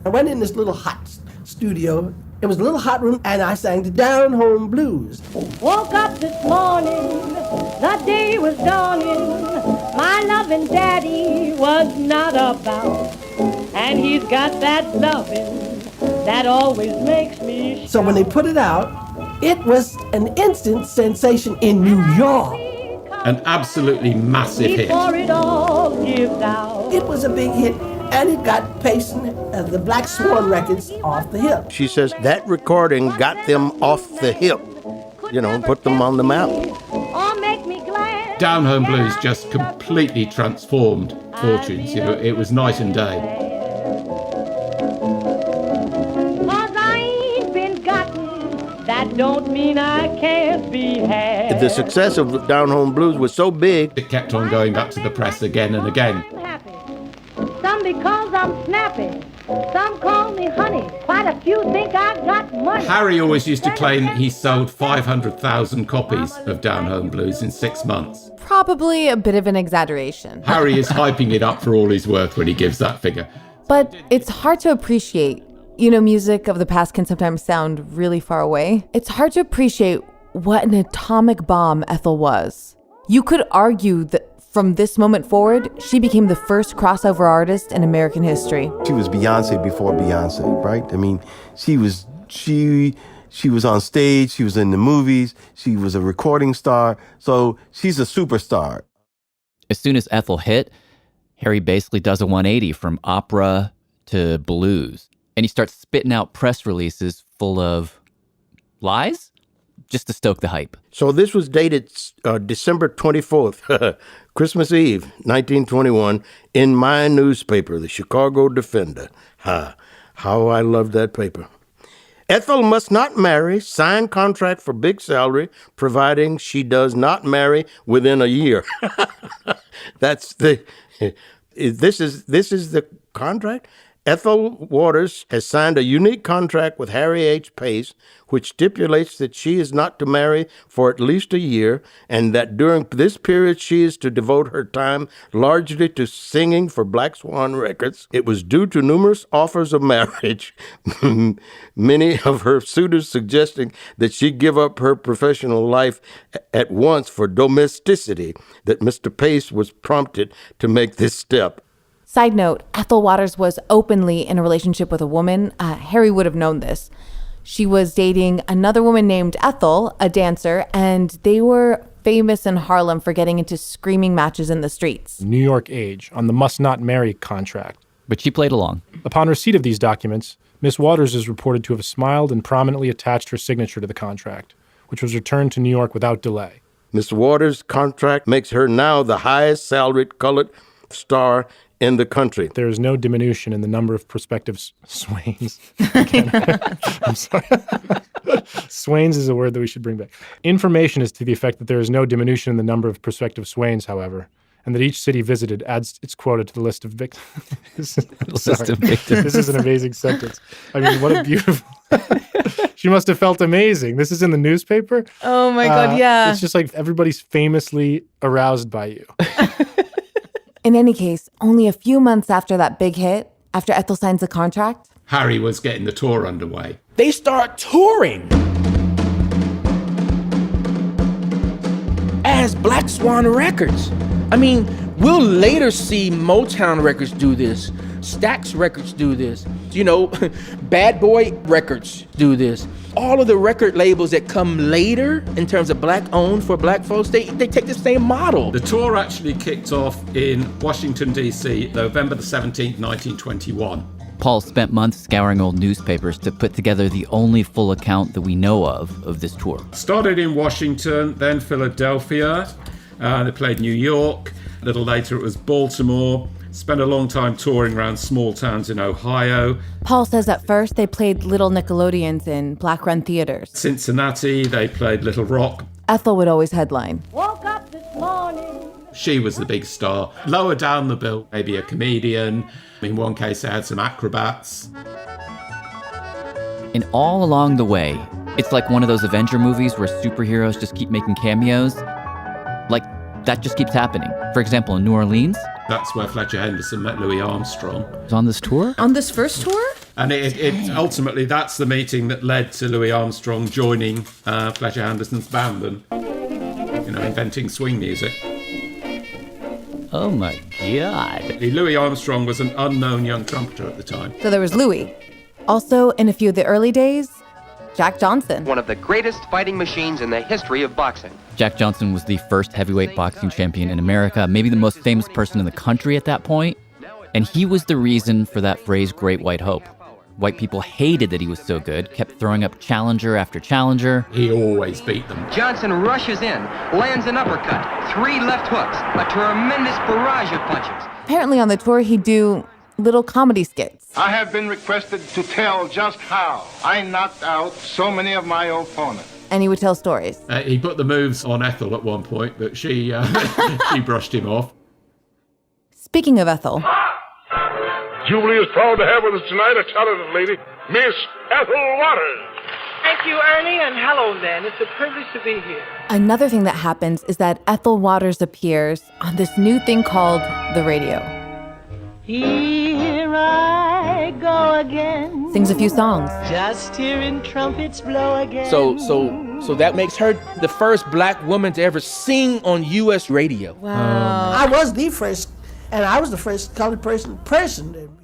I went in this little hot studio. It was a little hot room, and I sang the Down Home Blues. Woke up this morning, the day was dawning. My loving daddy was not about, and he's got that loving that always makes me shout. So when they put it out, it was an instant sensation in New York. An absolutely massive hit. Before it all gives out. It was a big hit, and it got Pace and the Black Swan Records off the hip. She says that recording got them off the hip, put them on the map. Or make me glad. Down Home Blues just completely transformed fortunes. It was night and day. That don't mean I can't be had. The success of Down Home Blues was so big, it kept on going back to the press again and again. Some because I'm snappy. Some call me honey. Quite a few think I got money. Harry always used to claim that he sold 500,000 copies of Down Home Blues in 6 months. Probably a bit of an exaggeration. Harry is hyping it up for all he's worth when he gives that figure. But it's hard to appreciate. Music of the past can sometimes sound really far away. It's hard to appreciate what an atomic bomb Ethel was. You could argue that from this moment forward, she became the first crossover artist in American history. She was Beyonce before Beyonce, right? I mean, she was on stage, she was in the movies, she was a recording star, so she's a superstar. As soon as Ethel hit, Harry basically does a 180 from opera to blues. And he starts spitting out press releases full of lies just to stoke the hype. So this was dated December 24th, Christmas Eve, 1921, in my newspaper, the Chicago Defender. How I loved that paper. Ethel must not marry, sign contract for big salary, providing she does not marry within a year. This is the contract? Ethel Waters has signed a unique contract with Harry H. Pace, which stipulates that she is not to marry for at least a year, and that during this period she is to devote her time largely to singing for Black Swan Records. It was due to numerous offers of marriage, many of her suitors suggesting that she give up her professional life at once for domesticity, that Mr. Pace was prompted to make this step. Side note, Ethel Waters was openly in a relationship with a woman. Harry would have known this. She was dating another woman named Ethel, a dancer, and they were famous in Harlem for getting into screaming matches in the streets. New York Age on the must not marry contract. But she played along. Upon receipt of these documents, Miss Waters is reported to have smiled and prominently attached her signature to the contract, which was returned to New York without delay. Miss Waters' contract makes her now the highest salaried colored star in the country. There is no diminution in the number of prospective swains. I'm sorry. Swains is a word that we should bring back. Information is to the effect that there is no diminution in the number of prospective swains, however, and that each city visited adds its quota to the list of victims. This is an amazing sentence. I mean, what a beautiful... She must have felt amazing. This is in the newspaper? Oh my God, yeah. It's just like everybody's famously aroused by you. In any case, only a few months after that big hit, after Ethel signs the contract, Harry was getting the tour underway. They start touring as Black Swan Records. I mean, we'll later see Motown Records do this, Stax Records do this, Bad Boy Records do this. All of the record labels that come later in terms of black-owned for black folks, they take the same model. The tour actually kicked off in Washington, D.C., November the 17th, 1921. Paul spent months scouring old newspapers to put together the only full account that we know of this tour. Started in Washington, then Philadelphia. They played New York. A little later it was Baltimore. Spent a long time touring around small towns in Ohio. Paul says at first they played little Nickelodeons in black-run theaters. Cincinnati, they played Little Rock. Ethel would always headline. Woke up this morning. She was the big star. Lower down the bill, maybe a comedian. In one case, they had some acrobats. And all along the way, it's like one of those Avenger movies where superheroes just keep making cameos. Like, that just keeps happening. For example, in New Orleans, that's where Fletcher Henderson met Louis Armstrong. Was on this tour? On this first tour? And it ultimately, that's the meeting that led to Louis Armstrong joining Fletcher Henderson's band and, inventing swing music. Oh my God. Louis Armstrong was an unknown young trumpeter at the time. So there was Louis. Also, in a few of the early days, Jack Johnson. One of the greatest fighting machines in the history of boxing. Jack Johnson was the first heavyweight boxing champion in America, maybe the most famous person in the country at that point. And he was the reason for that phrase, Great White Hope. White people hated that he was so good, kept throwing up challenger after challenger. He always beat them. Johnson rushes in, lands an uppercut, 3 left hooks, a tremendous barrage of punches. Apparently on the tour, he'd do little comedy skits. I have been requested to tell just how I knocked out so many of my opponents. And he would tell stories. He put the moves on Ethel at one point, but she brushed him off. Speaking of Ethel. Jubilee is proud to have with us tonight a talented lady, Miss Ethel Waters. Thank you, Ernie, and hello, Len. It's a privilege to be here. Another thing that happens is that Ethel Waters appears on this new thing called the radio. Here I go blow again. Sings a few songs. Just hearing trumpets blow again. So that makes her the first black woman to ever sing on U.S. radio. Wow. I was the first, and I was the first colored person.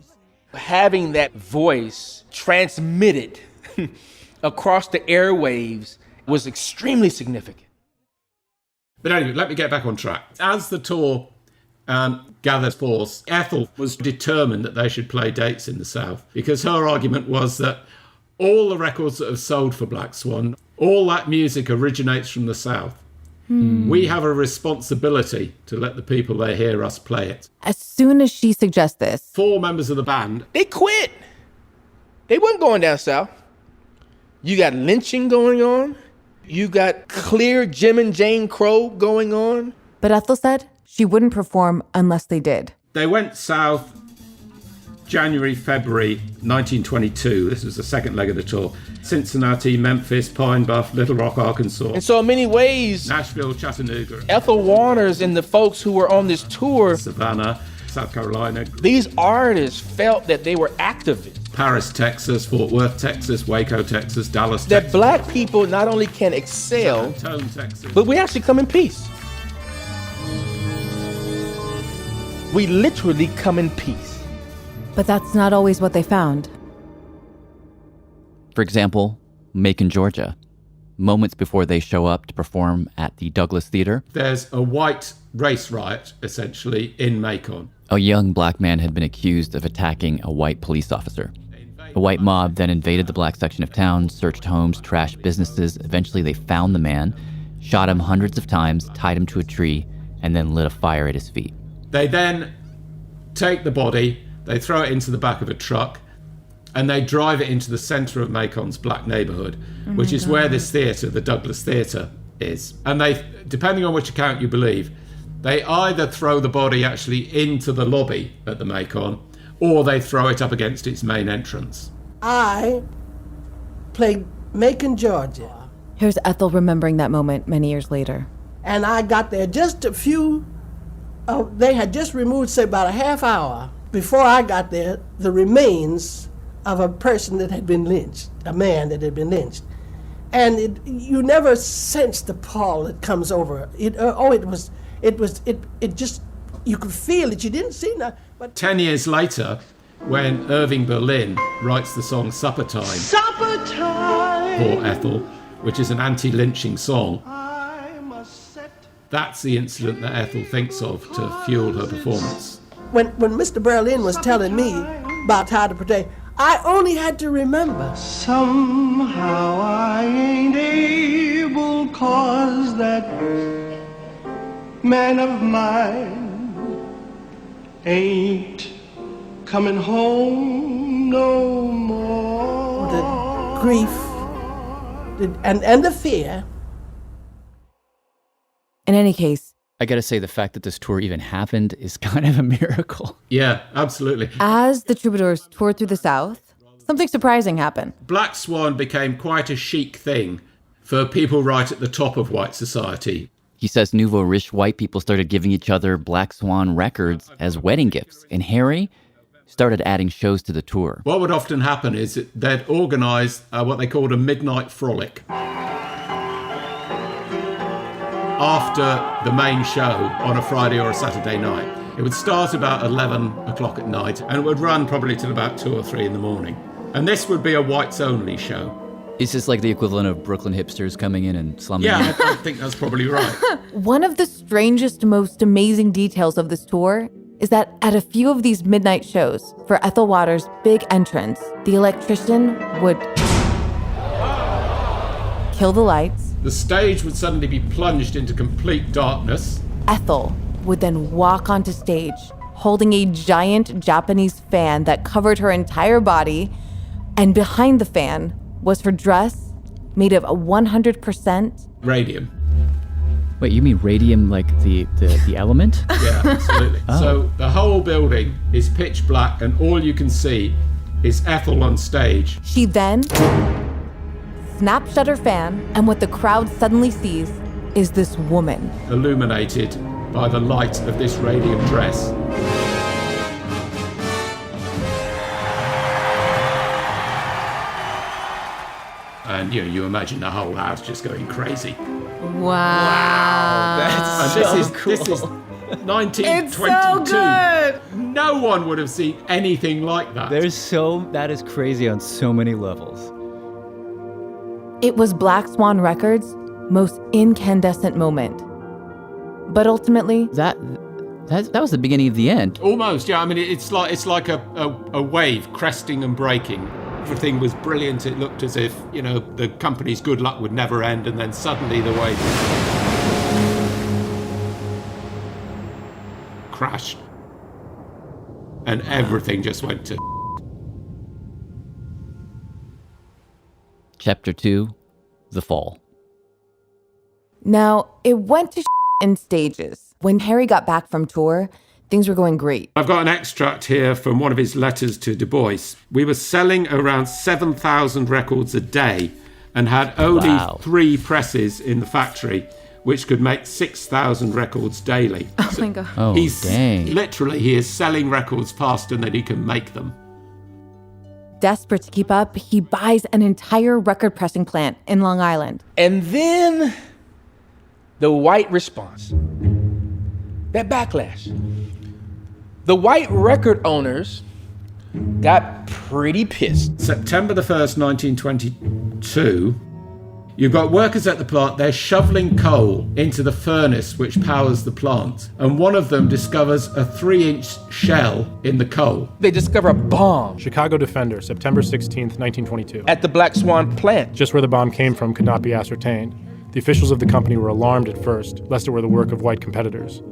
Having that voice transmitted across the airwaves was extremely significant. But anyway, let me get back on track. As the tour gathered force, Ethel was determined that they should play dates in the South, because her argument was that all the records that have sold for Black Swan, all that music originates from the South. We have a responsibility to let the people they hear us play it. As soon as she suggests this, 4 members of the band, they quit. They weren't going down south. You got lynching going on. You got clear Jim and Jane Crow going on. But Ethel said she wouldn't perform unless they did. They went south January, February 1922. This was the second leg of the tour. Cincinnati, Memphis, Pine Bluff, Little Rock, Arkansas. And so in many ways, Nashville, Chattanooga, Ethel Waters and the folks who were on this tour, Savannah, South Carolina. These artists felt that they were activists. Paris, Texas, Fort Worth, Texas, Waco, Texas, Dallas, that Texas. Black people not only can excel, San Antonio, Texas, but we actually come in peace. We literally come in peace. But that's not always what they found. For example, Macon, Georgia. Moments before they show up to perform at the Douglas Theater, there's a white race riot, essentially, in Macon. A young black man had been accused of attacking a white police officer. A white mob then invaded the black section of town, searched homes, trashed businesses. Eventually, they found the man, shot him hundreds of times, tied him to a tree, and then lit a fire at his feet. They then take the body, they throw it into the back of a truck, and they drive it into the center of Macon's black neighborhood, which is where this theater, the Douglas Theater, is. And they, depending on which account you believe, they either throw the body actually into the lobby at the Macon, or they throw it up against its main entrance. I played Macon, Georgia. Here's Ethel remembering that moment many years later. And I got there just a few, they had just removed, say, about a half hour before I got there, the remains of a person that had been lynched, a man that had been lynched. And you never sense the pall that comes over. It just, you could feel it. You didn't see nothing. But 10 years later, when Irving Berlin writes the song Supper Time for Ethel, which is an anti-lynching song, that's the incident that Ethel thinks of to fuel her performance. When Mr. Berlin was telling me about how to portray, I only had to remember. Somehow I ain't able, 'cause that man of mine ain't coming home no more. The grief and the fear. In any case, I gotta say, the fact that this tour even happened is kind of a miracle. Yeah, absolutely. As the Troubadours toured through the South, something surprising happened. Black Swan became quite a chic thing for people right at the top of white society. He says nouveau riche white people started giving each other Black Swan records as wedding gifts, and Harry started adding shows to the tour. What would often happen is that they'd organise what they called a midnight frolic after the main show on a Friday or a Saturday night. It would start about 11 o'clock at night and it would run probably till about 2 or 3 in the morning. And this would be a whites-only show. Is this like the equivalent of Brooklyn hipsters coming in and slumming? Yeah, I think that's probably right. One of the strangest, most amazing details of this tour is that at a few of these midnight shows, for Ethel Waters' big entrance, the electrician would kill the lights. The stage would suddenly be plunged into complete darkness. Ethel would then walk onto stage, holding a giant Japanese fan that covered her entire body, and behind the fan was her dress made of 100% radium. Wait, you mean radium like the element? Yeah, absolutely. Oh. So the whole building is pitch black and all you can see is Ethel on stage. She then snapped shut her fan, and what the crowd suddenly sees is this woman. Illuminated by the light of this radium dress. And you imagine the whole house just going crazy. Wow. That's And so cool. This is 1922. It's so good. No one would have seen anything like that. That is crazy on so many levels. It was Black Swan Records' most incandescent moment. But ultimately, That was the beginning of the end. Almost, yeah. I mean, it's like a wave cresting and breaking. Everything was brilliant. It looked as if, the company's good luck would never end, and then suddenly the wave crashed. And everything just went to... Chapter 2, The Fall. now it went to in stages. When Harry got back from tour, things were going great. I've got an extract here from one of his letters to Du Bois. We were selling around 7,000 records a day and had only 3 presses in the factory, which could make 6,000 records daily. Oh my God. Oh, dang. Literally, he is selling records faster than he can make them. Desperate to keep up, he buys an entire record pressing plant in Long Island. And then the white response, that backlash. The white record owners got pretty pissed. September the 1st, 1922, you've got workers at the plant, they're shoveling coal into the furnace which powers the plant, and one of them discovers a 3-inch shell in the coal. They discover a bomb. Chicago Defender, September 16th, 1922. At the Black Swan plant. Just where the bomb came from could not be ascertained. The officials of the company were alarmed at first, lest it were the work of white competitors.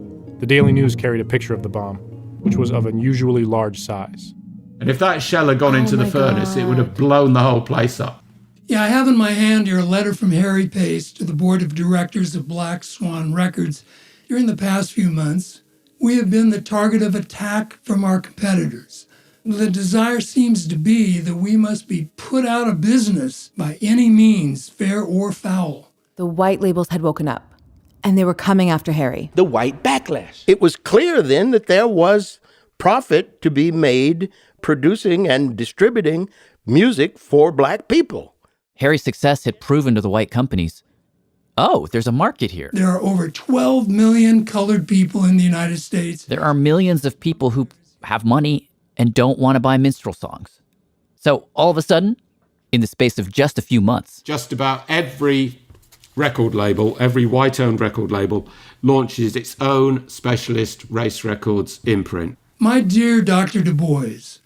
The Daily News carried a picture of the bomb, which was of unusually large size. And if that shell had gone into the furnace, it would have blown the whole place up. Yeah, I have in my hand your letter from Harry Pace to the board of directors of Black Swan Records. During the past few months, we have been the target of attack from our competitors. The desire seems to be that we must be put out of business by any means, fair or foul. The white labels had woken up, and they were coming after Harry. The white backlash. It was clear then that there was profit to be made producing and distributing music for black people. Harry's success had proven to the white companies, oh, there's a market here. There are over 12 million colored people in the United States. There are millions of people who have money and don't want to buy minstrel songs. So all of a sudden, in the space of just a few months, just about every record label, every white-owned record label, launches its own specialist race records imprint. My dear Dr. Du Bois,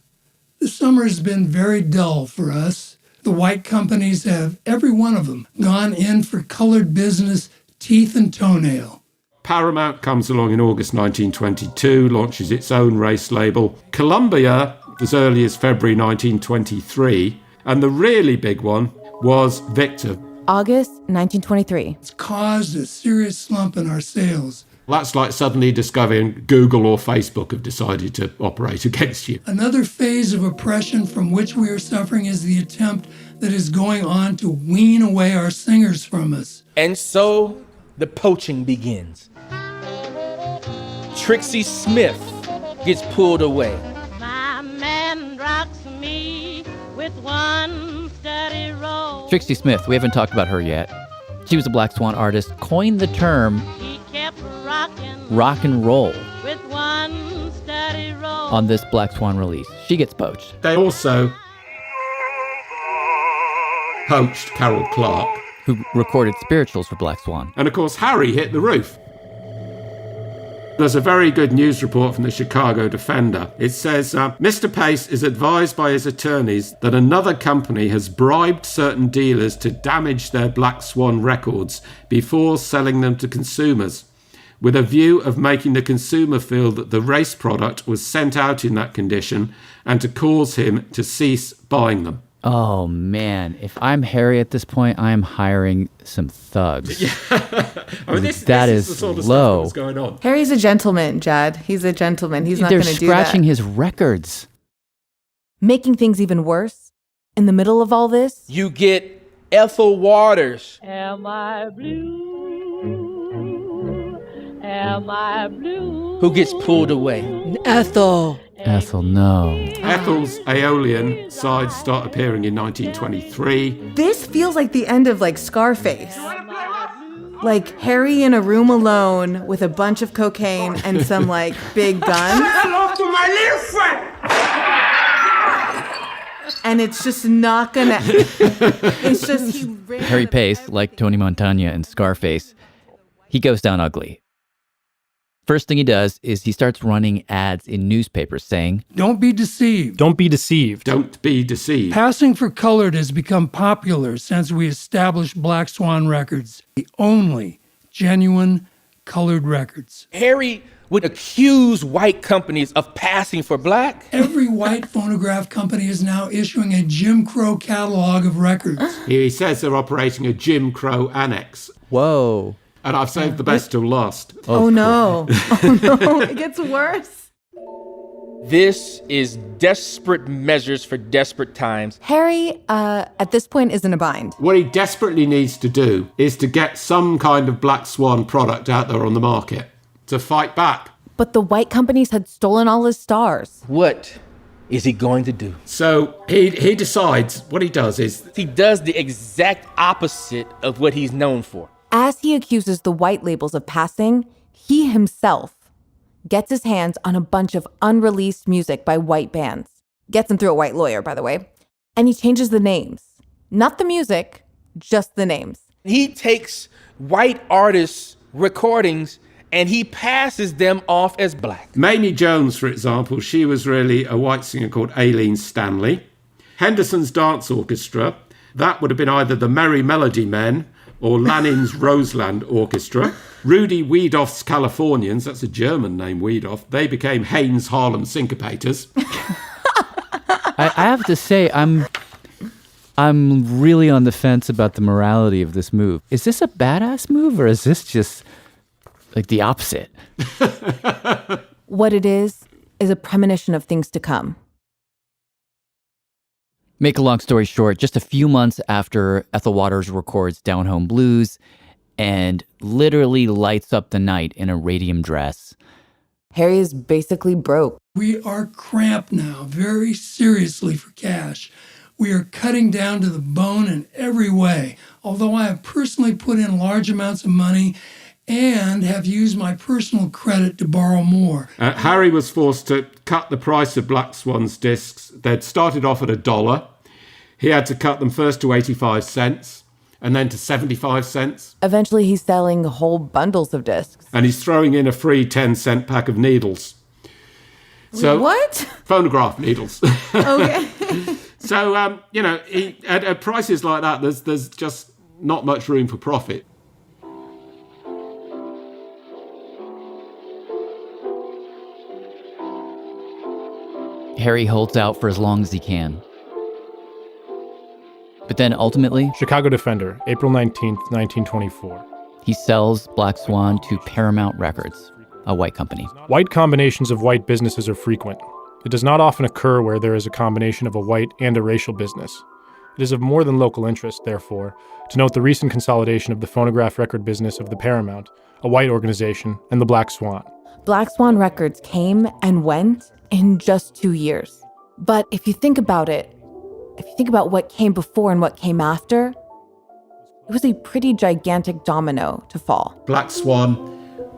the summer has been very dull for us. The white companies have, every one of them, gone in for colored business, teeth and toenail. Paramount comes along in August 1922, launches its own race label. Columbia, as early as February 1923, and the really big one was Victor. August 1923. It's caused a serious slump in our sales. That's like suddenly discovering Google or Facebook have decided to operate against you. Another phase of oppression from which we are suffering is the attempt that is going on to wean away our singers from us. And so the poaching begins. Trixie Smith gets pulled away. My man rocks me with one steady roll. Trixie Smith, we haven't talked about her yet. She was a Black Swan artist, coined the term rock and roll with one steady roll. On this Black Swan release. She gets poached. They also poached Carol Clark, who recorded spirituals for Black Swan. And of course, Harry hit the roof. There's a very good news report from the Chicago Defender. It says, Mr. Pace is advised by his attorneys that another company has bribed certain dealers to damage their Black Swan records before selling them to consumers, with a view of making the consumer feel that the race product was sent out in that condition and to cause him to cease buying them. Oh, man. If I'm Harry at this point, I'm hiring some thugs. Yeah. I mean, this is the sort of low. stuff that's going on. Harry's a gentleman, Jad. He's a gentleman. He's not going to do that. They're scratching his records. Making things even worse, in the middle of all this, you get Ethel Waters. Am I blue? Am I blue? Who gets pulled away. Ethel. Ethel, no. Ethel's Aeolian sides start appearing in 1923. This feels like the end of like Scarface. Like Harry in a room alone with a bunch of cocaine and some like big guns. Hello to my little friend. And it's just not gonna. It's just Harry Pace, like Tony Montana in Scarface, he goes down ugly. First thing he does is he starts running ads in newspapers saying, Don't be deceived. Don't be deceived. Don't be deceived. Passing for colored has become popular since we established Black Swan Records, the only genuine colored records. Harry would accuse white companies of passing for black. Every white phonograph company is now issuing a Jim Crow catalog of records. He says they're operating a Jim Crow annex. Whoa. And I've saved the best till last. Oh no. Oh no. It gets worse. This is desperate measures for desperate times. Harry, at this point, is in a bind. What he desperately needs to do is to get some kind of Black Swan product out there on the market to fight back. But the white companies had stolen all his stars. What is he going to do? So he decides what he does is... He does the exact opposite of what he's known for. As he accuses the white labels of passing, he himself gets his hands on a bunch of unreleased music by white bands. Gets them through a white lawyer, by the way. And he changes the names. Not the music, just the names. He takes white artists' recordings and he passes them off as black. Mamie Jones, for example, she was really a white singer called Aileen Stanley. Henderson's Dance Orchestra, that would have been either the Merry Melody Men or Lanin's Roseland Orchestra. Rudy Wiedoff's Californians, that's a German name, Wiedoff, they became Haynes Harlem Syncopators. I have to say, I'm really on the fence about the morality of this move. Is this a badass move or is this just like the opposite? What it is a premonition of things to come. Make a long story short, just a few months after Ethel Waters records Down Home Blues and literally lights up the night in a radium dress, Harry is basically broke. We are cramped now, very seriously for cash. We are cutting down to the bone in every way, although I have personally put in large amounts of money and have used my personal credit to borrow more. Harry was forced to cut the price of Black Swan's discs. They'd started off at $1. He had to cut them first to 85 cents and then to 75 cents. Eventually, he's selling whole bundles of discs. And he's throwing in a free 10-cent pack of needles. So what? Phonograph needles. Okay. So, at prices like that, there's just not much room for profit. Harry holds out for as long as he can. But then ultimately... Chicago Defender, April 19th, 1924. He sells Black Swan to Paramount Records, a white company. White combinations of white businesses are frequent. It does not often occur where there is a combination of a white and a racial business. It is of more than local interest, therefore, to note the recent consolidation of the phonograph record business of the Paramount, a white organization, and the Black Swan. Black Swan Records came and went in just 2 years. But if you think about it, if you think about what came before and what came after, it was a pretty gigantic domino to fall. Black Swan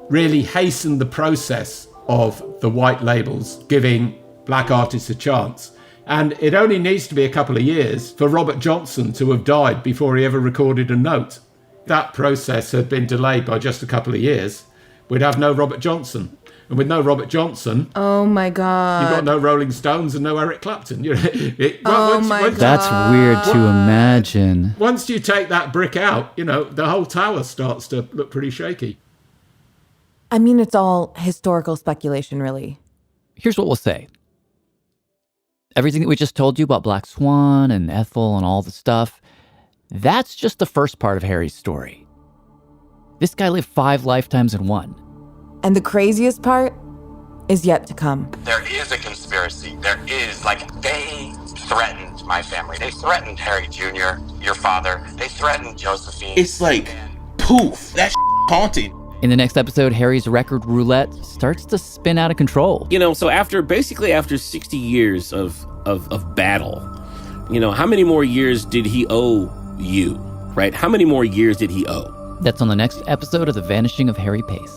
really hastened the process of the white labels giving black artists a chance. And it only needs to be a couple of years for Robert Johnson to have died before he ever recorded a note. That process had been delayed by just a couple of years. We'd have no Robert Johnson. And with no Robert Johnson, oh my God, you've got no Rolling Stones and no Eric Clapton. That's weird to imagine. Once you take that brick out, the whole tower starts to look pretty shaky. I mean, it's all historical speculation, really. Here's what we'll say. Everything that we just told you about Black Swan and Ethel and all the stuff, that's just the first part of Harry's story. This guy lived 5 lifetimes in one. And the craziest part is yet to come. There is a conspiracy. They threatened my family. They threatened Harry Jr., your father. They threatened Josephine. It's like, poof, that's haunting. In the next episode, Harry's record roulette starts to spin out of control. So after 60 years of battle, how many more years did he owe you, right? How many more years did he owe? That's on the next episode of The Vanishing of Harry Pace.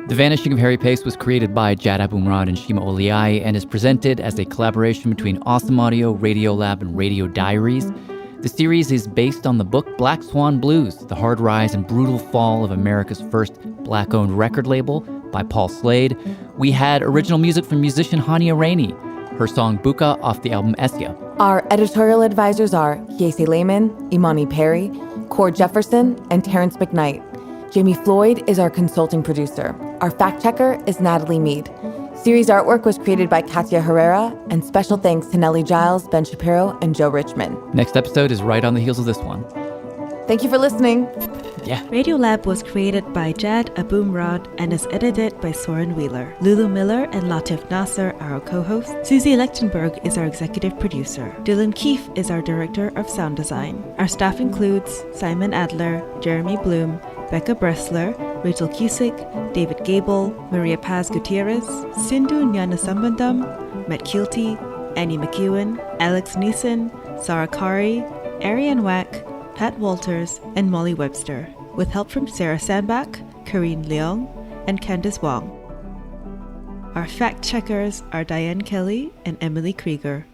The Vanishing of Harry Pace was created by Jad Abumrad and Shima Oliaee and is presented as a collaboration between Awesome Audio, Radiolab, and Radio Diaries. The series is based on the book Black Swan Blues, the hard rise and brutal fall of America's first Black-owned record label by Paul Slade. We had original music from musician Hania Rainey, her song Buka off the album Esya. Our editorial advisors are Kiese Laymon, Imani Perry, Cord Jefferson, and Terrance McKnight. Jami Floyd is our consulting producer. Our fact checker is Natalie Meade. Series artwork was created by Katia Herrera, and special thanks to Nellie Giles, Ben Shapiro, and Joe Richmond. Next episode is right on the heels of this one. Thank you for listening. Yeah. Radiolab was created by Jad Abumrad and is edited by Soren Wheeler. Lulu Miller and Latif Nasser are our co-hosts. Susie Lechtenberg is our executive producer. Dylan Keefe is our director of sound design. Our staff includes Simon Adler, Jeremy Bloom, Becca Bressler, Rachel Cusick, David Gable, Maria Paz Gutierrez, Sindhu Nyanasambandam, Matt Keelty, Annie McEwen, Alex Neeson, Sarah Kari, Ariane Wack, Pat Walters, and Molly Webster, with help from Sarah Sandbach, Karine Leong, and Candice Wong. Our fact checkers are Diane Kelly and Emily Krieger.